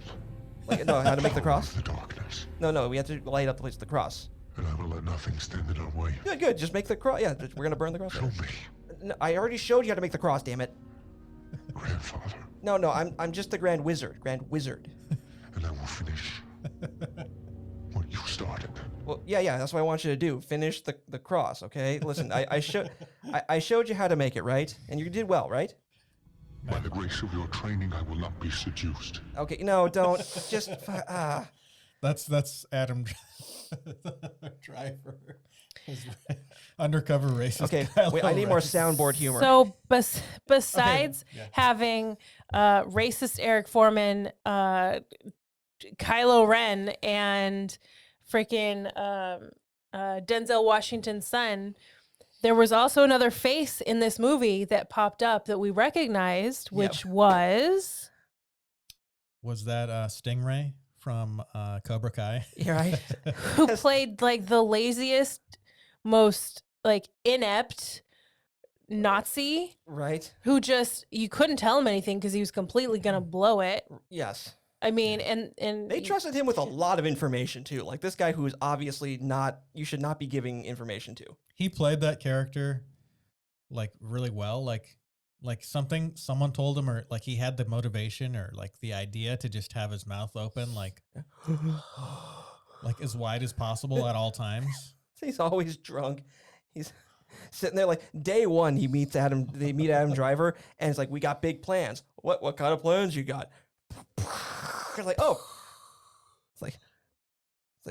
Like no, how to make the cross? The darkness. No, we have to light up the cross. And I will let nothing stand in our way. Good. Just make the cross. Yeah, we're gonna burn the cross. Show me. No, I already showed you how to make the cross. Damn it. Grandfather. No, I'm just the Grand Wizard. And I will finish what you started. Well, yeah, that's what I want you to do. Finish the cross, okay? Listen, I showed you how to make it, right? And you did well, right? By the grace of your training, I will not be seduced. Okay, no, don't. Just That's Adam Driver. Undercover racist. Okay, wait, I need more soundboard humor. So besides having racist Eric Foreman, Kylo Ren, and freaking Denzel Washington's son, there was also another face in this movie that popped up that we recognized, which was that Stingray from Cobra Kai? Yeah, right. Who played like the laziest, most like inept Nazi, right? Who just you couldn't tell him anything because he was completely gonna blow it. Yes. I mean, and they trusted him with a lot of information too. Like this guy who is obviously you should not be giving information to. He played that character like really well. Like someone told him, or like he had the motivation or like the idea to just have his mouth open, like as wide as possible at all times. He's always drunk. He's sitting there like day one. They meet Adam Driver, and it's like, we got big plans. What kind of plans you got? It's like, oh, it's like,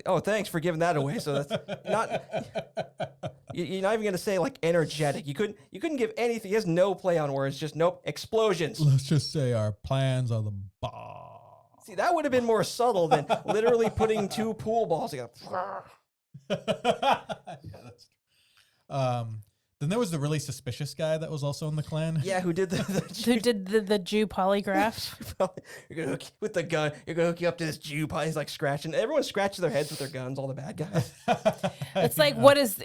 oh, thanks for giving that away. So that's not. You're not even gonna say like energetic. You couldn't give anything. He has no play on words. Just nope. Explosions. Let's just say our plans are the bomb. See, that would have been more subtle than literally putting two pool balls together. Yeah, that's true. Then there was the really suspicious guy that was also in the Klan. Yeah, who did the Jew polygraph? You're gonna hook you with the gun. You're gonna hook you up to this Jew poly. He's like scratching. Everyone scratches their heads with their guns. All the bad guys. It's like, what is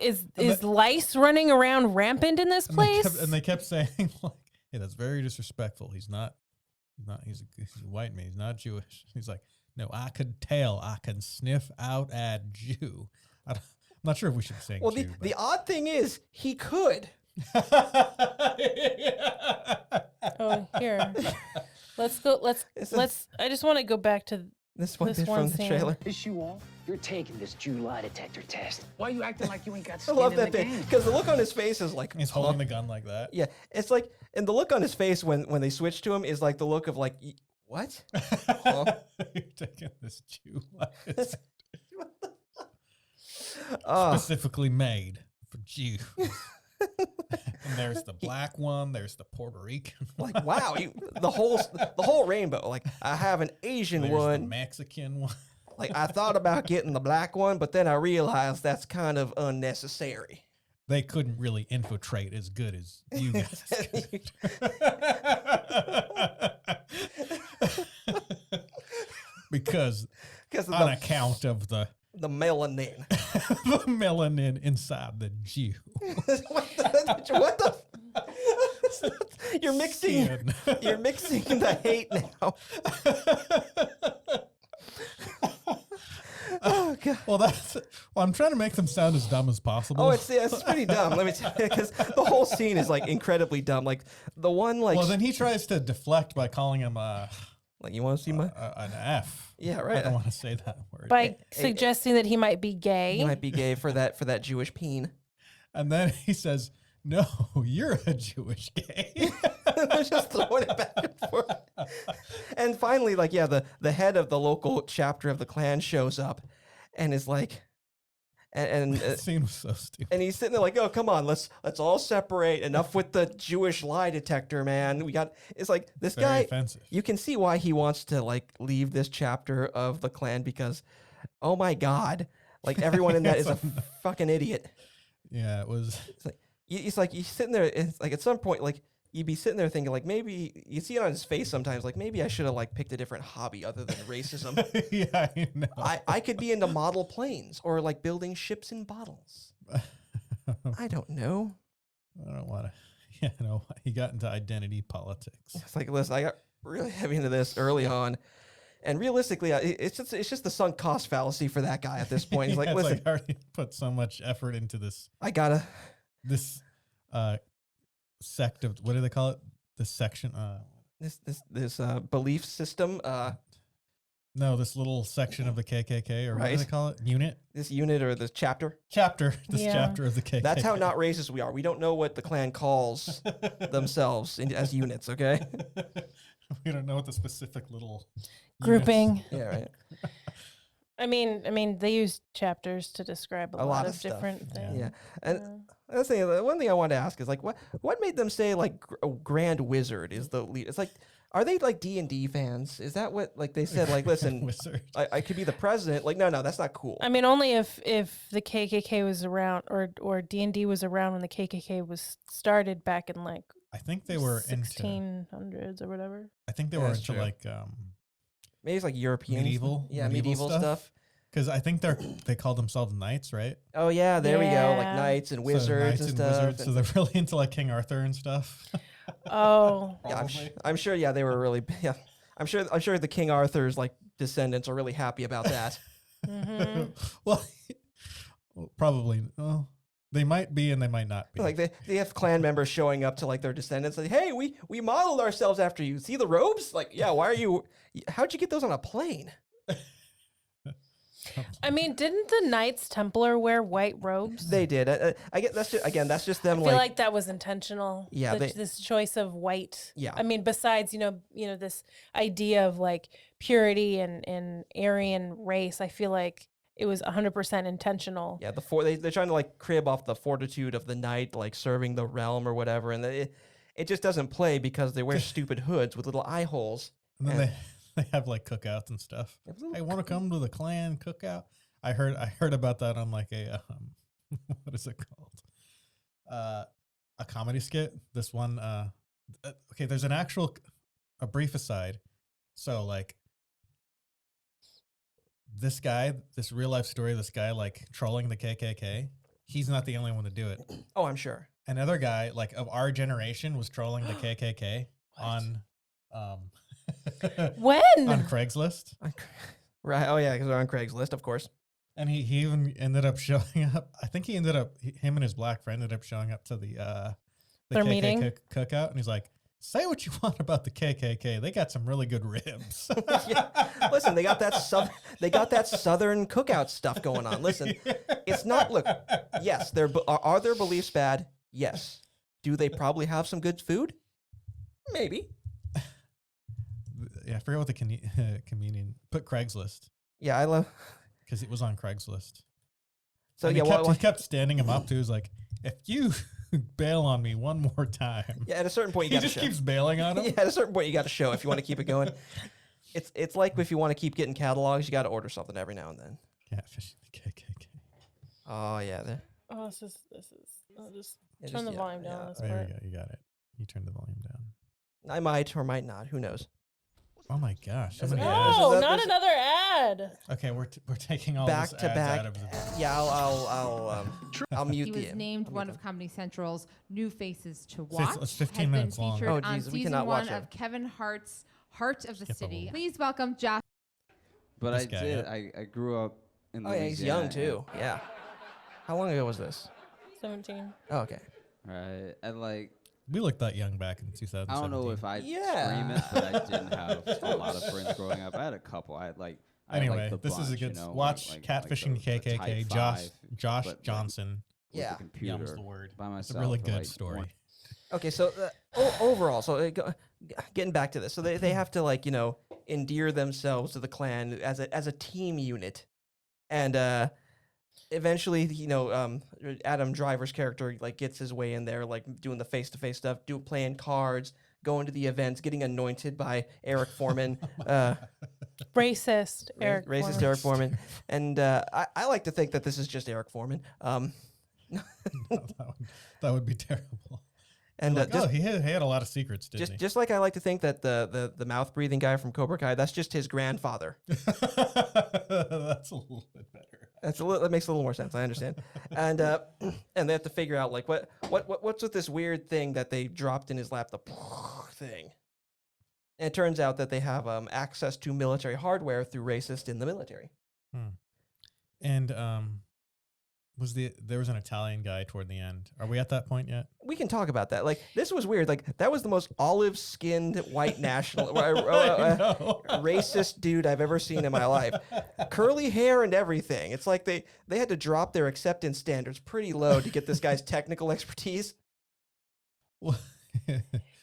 lice running around rampant in this place? And they kept saying like, "Hey, that's very disrespectful. He's a white man. He's not Jewish." He's like, "No, I could tell. I can sniff out a Jew." I'm not sure if we should say. Well, the odd thing is he could. Oh, here. Let's go. I just want to go back to this one this bit one from the scene. trailer. Is shoe off? You're taking this Jew lie detector test. Why are you acting like you ain't got I skin love in that the bit game? because the look on his face is like He's holding the gun like that. Yeah, it's like, and the look on his face when they switch to him is like the look of like, what? Huh? You're taking this Jew lie detector. Oh, Specifically made for Jews. And there's the black one. There's the Puerto Rican one. like wow, the whole rainbow. Like I have an Asian There's one. the Mexican one. Like I thought about getting the black one, but then I realized that's kind of unnecessary. They couldn't really infiltrate as good as you guys could. because Because on account of the melanin. the melanin inside the Jew. what the? You're mixing. Skin. You're mixing the hate now. Oh god. Well, I'm trying to make them sound as dumb as possible. Oh, it's pretty dumb. Let me tell you, because the whole scene is like incredibly dumb. Like the one, like, well, then he tries to deflect by calling him like you want to see my? an F. Yeah, I right. don't want to say that word. By suggesting that he might be gay. He might be gay for that Jewish peen. And then he says, "No, you're a Jewish gay." Just throwing it back and forth. And finally, like, yeah, the head of the local chapter of the Klan shows up, and is like, and That scene was so stupid. and he's sitting there like, oh, come on, let's all separate. Enough with the Jewish lie detector, man. It's like this Very guy. offensive. You can see why he wants to like leave this chapter of the Klan because, oh my god, like everyone in that is a fucking idiot. Yeah, it was. It's like you're sitting there. It's like at some point, like you'd be sitting there thinking, like maybe you see it on his face sometimes. Like maybe I should have like picked a different hobby other than racism. Yeah, I know. I could be into model planes or like building ships in bottles. I don't know. I don't want to. Yeah, no, he got into identity politics. It's like, listen, I got really heavy into this early on, and realistically, it's just the sunk cost fallacy for that guy at this point. He's Yeah, like, it's listen, like I already put so much effort into this. I gotta. This sect of, what do they call it? This section. This belief system. No, this little section of the KKK, or what do Right. they call it? Unit. This unit or this chapter. This Yeah. chapter of the KKK. That's how not racist we are. We don't know what the Klan calls themselves as units. Okay. We don't know what the specific little Grouping. Yeah. Right. I mean, they use chapters to describe a lot of stuff. different things. Yeah. And the one thing I wanted to ask is like, what made them say like Grand Wizard is the lead? It's like, are they like D&D fans? Is that what like they said? Like, listen, Wizard. I could be the president. Like, no, that's not cool. I mean, only if the KKK was around or D&D was around when the KKK was started back in like I think they were into. 1600s or whatever. I think they Yeah, were that's into true. like Maybe it's like European medieval. medieval stuff. Because I think they called themselves knights, right? Oh yeah, there we go. Like Yeah. knights and So wizards knights and and stuff. wizards. So they're really into like King Arthur and stuff. Oh, Yeah, Probably. I'm sure. Yeah, they were really. Yeah, I'm sure the King Arthur's like descendants are really happy about that. well, probably. Well, they might be and they might not be. Like they have Klan members showing up to like their descendants. Like, hey, we modeled ourselves after you. See the robes? Like, yeah. Why are you? How'd you get those on a plane? I mean, didn't the Knights Templar wear white robes? They did. I get that's just them. I feel like that was intentional. Yeah, this choice of white. Yeah. I mean, besides you know this idea of like purity and Aryan race, I feel like it was 100% intentional. Yeah, they're trying to like crib off the fortitude of the knight, like serving the realm or whatever, and it just doesn't play because they wear stupid hoods with little eye holes. And then they have like cookouts and stuff. Hey, want to come to the Klan cookout? I heard about that on like a what is it called? A comedy skit. This one. Okay, there's a brief aside. So like this real life story, this guy like trolling the KKK. He's not the only one to do it. Oh, I'm sure. Another guy like of our generation was trolling the KKK on When? on Craigslist. Right. Oh yeah, because they're on Craigslist, of course. And he even ended up showing up. I think him and his black friend ended up showing up to the Their KKK meeting? cookout, and he's like, say what you want about the KKK. They got some really good ribs. Listen, they got that Southern cookout stuff going on. Listen, it's not. Look, yes, are their beliefs bad? Yes. Do they probably have some good food? Maybe. Yeah, I forget what the comedian put Craigslist. Yeah, I love because it was on Craigslist. So and yeah, he kept standing him up to. He was like, if you bail on me one more time. Yeah, at a certain point you got to show. He just keeps bailing on him. Yeah, at a certain point you got to show if you want to keep it going. It's like if you want to keep getting catalogs, you got to order something every now and then. Catfishing the KKK. Oh yeah. Oh, this is. I'll just turn the volume down. On this there part. you go. You got it. You turned the volume down. I might or might not. Who knows? Oh my gosh! No, not another ad. Okay, we're taking all back this to ads back. out of the. Yeah, I'll mute He the. was named one of Comedy Central's new faces to watch. It's 15 has minutes been long. featured Oh, on geez, we season cannot watch 1 it. of Kevin Hart's Heart of the Skip City. over. Please welcome Josh. But This I guy, did. yeah. I grew up in Oh yeah, he's Louisiana. young too. Yeah. How long ago was this? 17. Oh, okay. Right. And like, We looked that young back in 2017. I don't know if I'd Yeah. scream it, but I didn't have a lot of friends growing up. I had a couple. I had like. Anyway, the this is a bunch, good you know, watch. like Catfishing the KKK. Type Josh 5, Josh but, like, Johnson. with Yeah. the computer Yum's the word. by myself. It's a really for, good like, story. one- Okay, so overall, so getting back to this, so they have to like endear themselves to the Klan as a team unit, and eventually Adam Driver's character like gets his way in there, like doing the face-to-face stuff, playing cards, going to the events, getting anointed by Eric Foreman. Racist Eric. Racist Foreman. Eric Foreman, and I like to think that this is just Eric Foreman. That would be terrible. And Like, he had a lot of secrets, didn't he? just like I like to think that the mouth breathing guy from Cobra Kai, that's just his grandfather. That's a little bit better. That makes a little more sense. I understand. And and they have to figure out like what's with this weird thing that they dropped in his lap, the thing. And it turns out that they have access to military hardware through racist in the military. And there was an Italian guy toward the end. Are we at that point yet? We can talk about that. Like this was weird. Like that was the most olive-skinned white national racist dude I've ever seen in my life. Curly hair and everything. It's like they had to drop their acceptance standards pretty low to get this guy's technical expertise.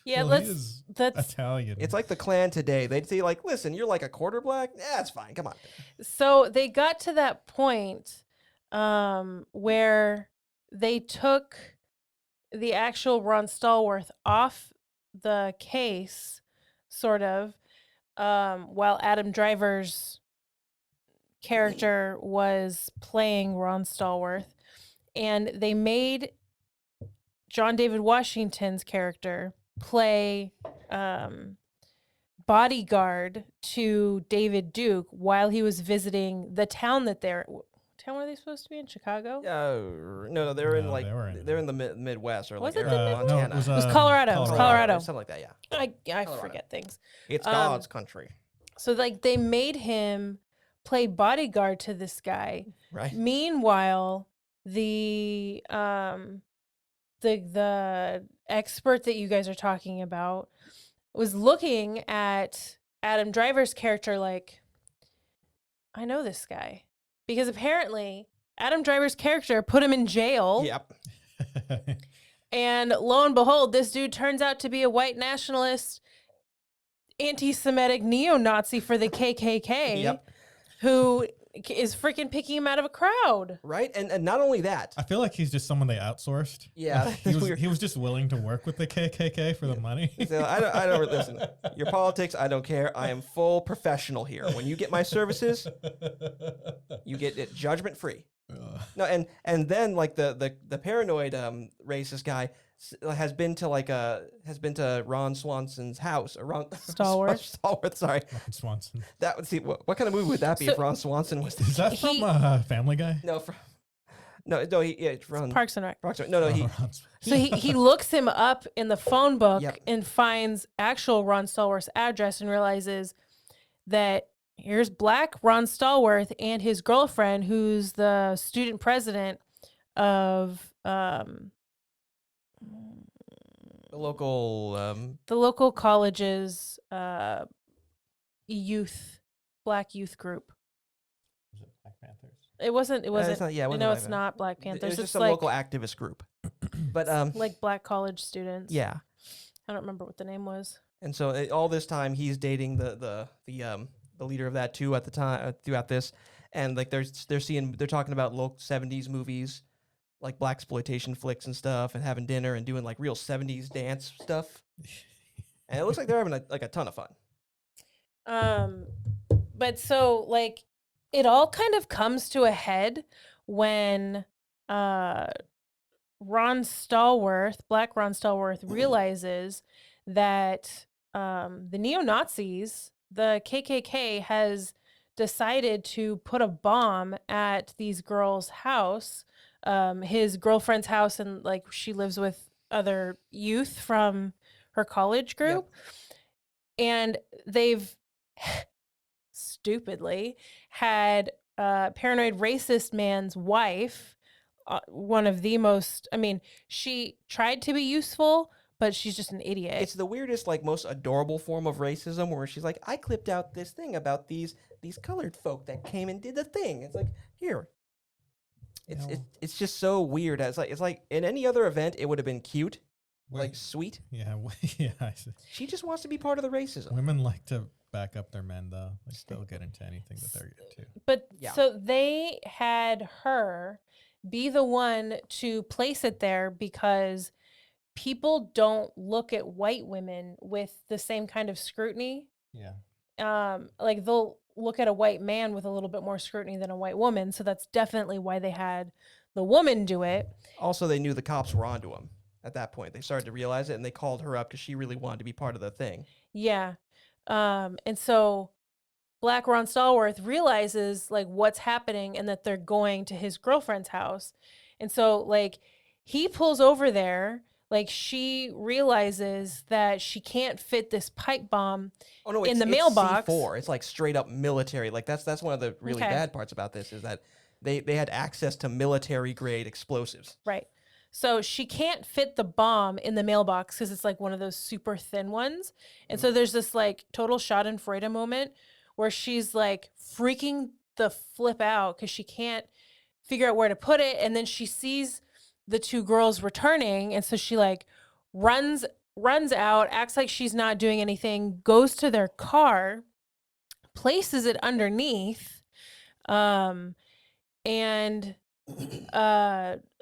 Yeah, Well, he that's is Italian. It's like the Klan today. They'd say like, "Listen, you're like a quarter black. That's fine. Come on." so they got to that point where they took the actual Ron Stallworth off the case, sort of, while Adam Driver's character was playing Ron Stallworth, and they made John David Washington's character play bodyguard to David Duke while he was visiting the town that town were they supposed to be in? Chicago? No, they're in No, like they were in the Midwest or Was like it the Arizona, Midwest? Montana. No, It was Colorado. It was Colorado. Something like that. Yeah, I Colorado. forget things. it's God's country, So like they made him play bodyguard to this guy. right? Meanwhile, the expert that you guys are talking about was looking at Adam Driver's character like, I know this guy. Because apparently Adam Driver's character put him in jail. Yep. And lo and behold, this dude turns out to be a white nationalist, anti-Semitic neo-Nazi for the KKK, Yep. who is freaking picking him out of a crowd. Right, and not only that. I feel like he's just someone they outsourced. Yeah, He was just willing to work with the KKK for the money. So I don't listen. Your politics, I don't care. I am full professional here. When you get my services, you get it judgment free. No, and then like the paranoid racist guy has been to Ron Swanson's house. Or Ron Stallworth. Stallworth, sorry. Ron Swanson. That would see what kind of movie would that be if Ron Swanson was? Is that from Family Guy? No, it's Ron Parks and Rec. Parks and Rec. No, he. Ron Swanson. So he looks him up in the phone book Yep. and finds actual Ron Stallworth's address and realizes that here's Black Ron Stallworth and his girlfriend, who's the student president of The The local college's black youth group. Was it Black Panthers? It wasn't. It wasn't. It's not, yeah, it wasn't no, Black it's Panther. not Black Panthers. It's just It's some like local activist group. But like black college students. yeah. I don't remember what the name was. And so all this time he's dating the leader of that too at the time throughout this, and like they're talking about local 70s movies, like blaxploitation flicks and stuff, and having dinner and doing like real 70s dance stuff. And it looks like they're having a ton of fun. But so like it all kind of comes to a head when Black Ron Stallworth realizes that the neo-Nazis, the KKK, has decided to put a bomb at these girls' house, his girlfriend's house, and like she lives with other youth from her college group. Yep. And they've stupidly had paranoid racist man's wife, one of the most, I mean, she tried to be useful, but she's just an idiot. It's the weirdest, like, most adorable form of racism where she's like, I clipped out this thing about these colored folk that came and did the thing. It's like, here. It's just so weird. It's like in any other event, it would have been cute, like sweet. Yeah, yeah. She just wants to be part of the racism. Women like to back up their men, though. They still get into anything that they're into. But so they had her be the one to place it there because people don't look at white women with the same kind of scrutiny. Yeah. Like they'll look at a white man with a little bit more scrutiny than a white woman. So that's definitely why they had the woman do it. Also, they knew the cops were onto him at that point. They started to realize it, and they called her up because she really wanted to be part of the thing. Yeah. And so Black Ron Stallworth realizes like what's happening and that they're going to his girlfriend's house. And so like he pulls over there, like she realizes that she can't fit this pipe bomb in the mailbox. C4. It's like straight up military. Like that's one of the really bad parts about this is that they had access to military grade explosives. Right. So she can't fit the bomb in the mailbox because it's like one of those super thin ones. And so there's this like total Schadenfreude moment where she's like freaking the flip out because she can't figure out where to put it. And then she sees the two girls returning. And so she like runs out, acts like she's not doing anything, goes to their car, places it underneath.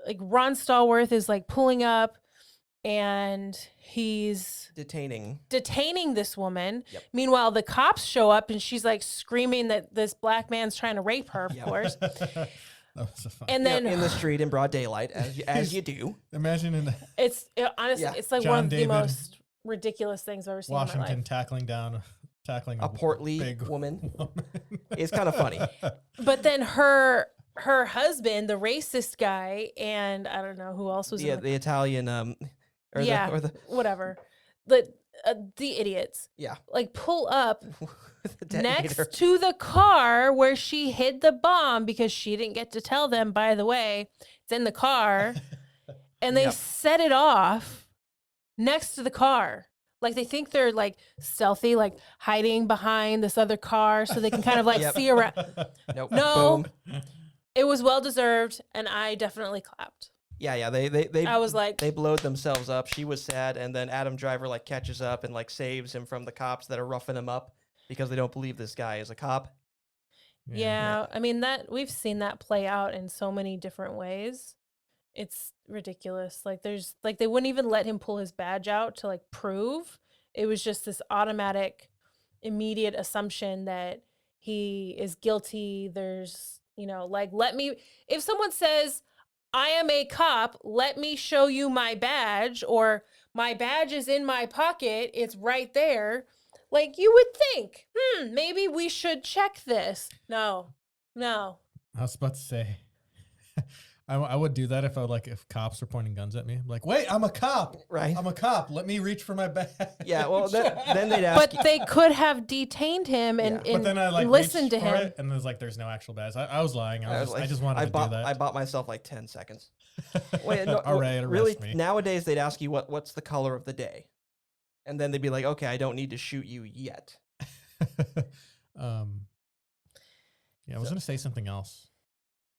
Like Ron Stallworth is like pulling up and he's detaining this woman. Yep. Meanwhile, the cops show up and she's like screaming that this black man's trying to rape her, of course. And then in the street in broad daylight, as you do. Imagine honestly, it's like John one of David, the most ridiculous things I've ever seen Washington in my life. tackling a portly big woman. It's kind of funny. But then her husband, the racist guy, and I don't know who else was in the Italian whatever. The idiots. Yeah. Like pull up next to the car where she hid the bomb because she didn't get to tell them, by the way, it's in the car. And they set it off next to the car. Like they think they're like stealthy, like hiding behind this other car so they can kind of like see around. Nope. No. Boom. It was well deserved, and I definitely clapped. Yeah. They I was like, they blowed themselves up. She was sad, and then Adam Driver like catches up and like saves him from the cops that are roughing him up because they don't believe this guy is a cop. Yeah. I mean that we've seen that play out in so many different ways. It's ridiculous. Like there's like they wouldn't even let him pull his badge out to like prove. It was just this automatic, immediate assumption that he is guilty. There's like, if someone says, I am a cop, let me show you my badge, or my badge is in my pocket, it's right there. Like, you would think, maybe we should check this. No. I was about to say, I would do that if cops were pointing guns at me. I'm like, wait, I'm a cop. Right. I'm a cop. Let me reach for my bag. Yeah, well, then they'd ask. But they could have detained him and, But then I listened to reached for him. it, and there's no actual badge. I was lying. I just wanted to do that. I bought myself like 10 seconds. Wait, All right, really? arrest me. Nowadays, they'd ask you what's the color of the day, and then they'd be like, okay, I don't need to shoot you yet. Yeah, I was gonna say something else.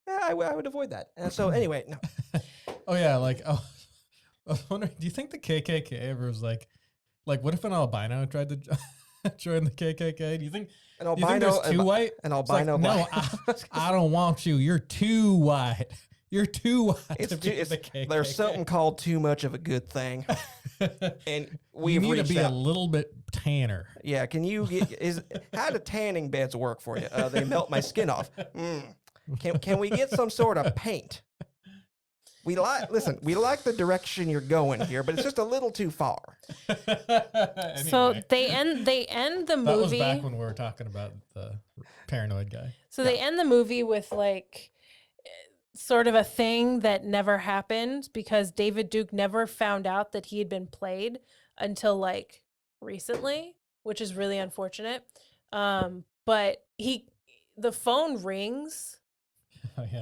Yeah, I would avoid that. And so anyway, no. Oh yeah, I was wondering, do you think the KKK ever was like what if an albino tried to join the KKK? Do you think An albino, there's too white? An It's albino. no, I don't want you. You're too white. You're too white. To be in the KKK. There's something called too much of a good thing, and we've you need to reached be that. a little bit tanner. Yeah, can you how do tanning beds work for you? They melt my skin off. Can we get some sort of paint? We like the direction you're going here, but it's just a little too far. Anyway, So they end the movie. that was back when we were talking about the paranoid guy. So they end the movie with like sort of a thing that never happened because David Duke never found out that he had been played until like recently, which is really unfortunate. But the phone rings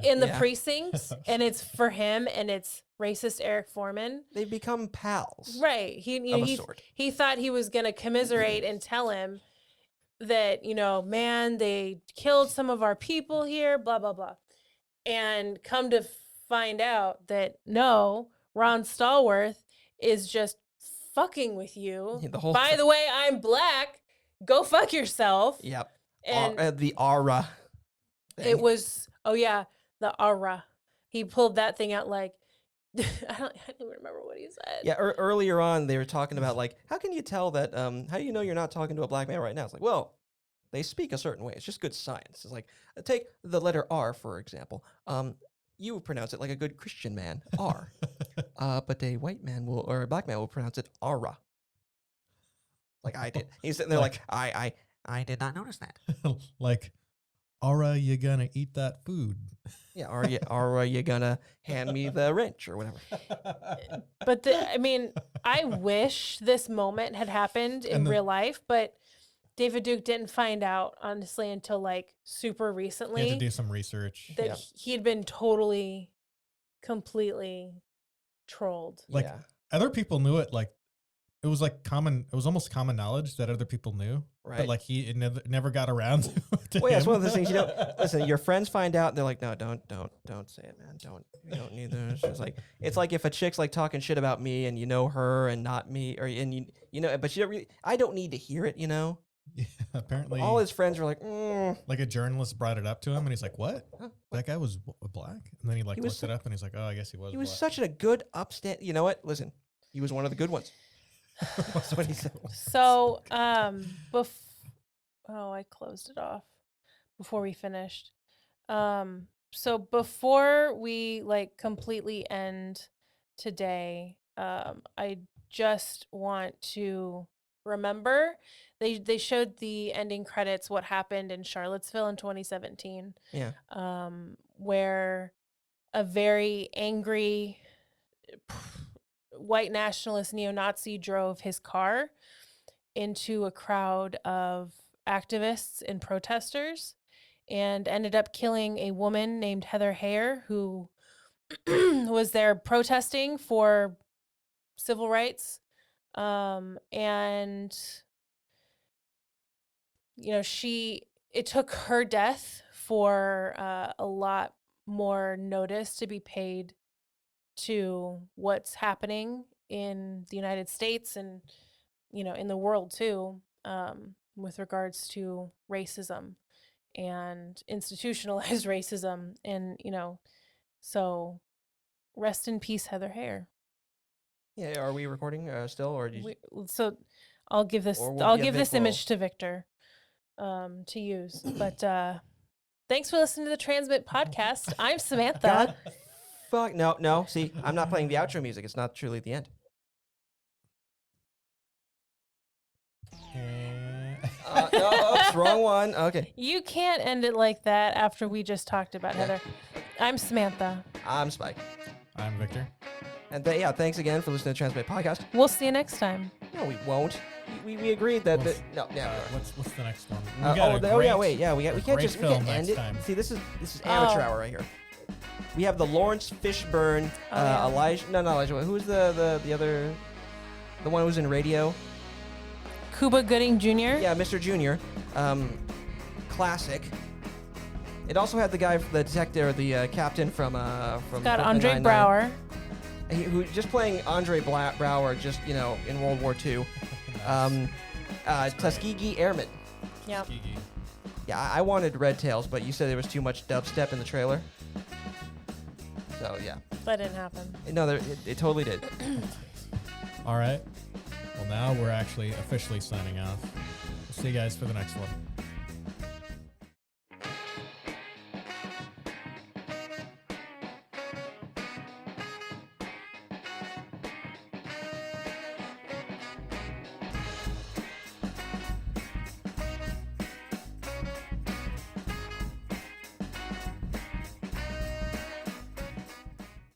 in the precincts and it's for him and it's racist Eric Foreman. They've become pals. Right. He thought he was going to commiserate and tell him that, man, they killed some of our people here, blah, blah, blah. And come to find out that no, Ron Stallworth is just fucking with you. Yeah, By the way, I'm black. Go fuck yourself. Yep. And the aura. it was, the aura. He pulled that thing out like, I don't even remember what he said. Yeah, earlier on they were talking about like, how can you tell that? How do you know you're not talking to a black man right now? It's like, well, they speak a certain way. It's just good science. It's like, take the letter R, for example. You would pronounce it like a good Christian man, R. But a white man or a black man will pronounce it aura. Like I did. He's sitting there like I did not notice that. Like, Aura, you gonna eat that food? Yeah, are you gonna hand me the wrench or whatever? But I wish this moment had happened in real life, but David Duke didn't find out, honestly, until like super recently. He had to do some research. That he'd been totally, completely trolled. Like other people knew it. Like it was like common. It was almost common knowledge that other people knew. Right. But like it never got around to well, yeah, it's him. one of those things. Listen. Your friends find out, and they're like, "No, don't say it, man. You don't need this." It's like if a chick's like talking shit about me, and you know her and not me, but you don't really. I don't need to hear it, Yeah, apparently, all his friends were like, like a journalist brought it up to him, and he's like, "What? That guy was black?" And then he looked it up, and he's like, "Oh, I guess he was." He was black. such a good upstand. You know what? Listen, he was one of the good ones. That's what he said. So, I closed it off before we finished. So before we like completely end today, I just want to remember they showed the ending credits, what happened in Charlottesville in 2017. Yeah. Where a very angry white nationalist neo-Nazi drove his car into a crowd of activists and protesters and ended up killing a woman named Heather Heyer, who was there protesting for civil rights. And it took her death for a lot more notice to be paid to what's happening in the United States and, in the world too, with regards to racism and institutionalized racism. And, so rest in peace, Heather Heyer. Yeah. Are we recording still, or so I'll give this image to Victor to use. But thanks for listening to the Transmit podcast. I'm Samantha. God, fuck no. See, I'm not playing the outro music. It's not truly the end. No, oops, wrong one. Okay. You can't end it like that after we just talked about Heather. I'm Samantha. I'm Spike. I'm Victor. And yeah, thanks again for listening to Transmit Podcast. We'll see you next time. No, we won't. We agreed that no. What's the next one? We can't just end it. Time. See, this is amateur hour right here. We have the Lawrence Fishburne, Elijah. No, not Elijah. Who's the other? The one who was in radio. Cuba Gooding Jr. Yeah, Mr. Jr. Classic. It also had the guy, the detective, or the captain from Got Brooklyn Andre Nine-Nine. Brower. Who just playing Andre Brower, just in World War II. Tuskegee Airmen. Yep. Yeah, I wanted Red Tails, but you said there was too much dubstep in the trailer. So yeah. That didn't happen. No, it totally did. All right. Well, now we're actually officially signing off. We'll see you guys for the next one.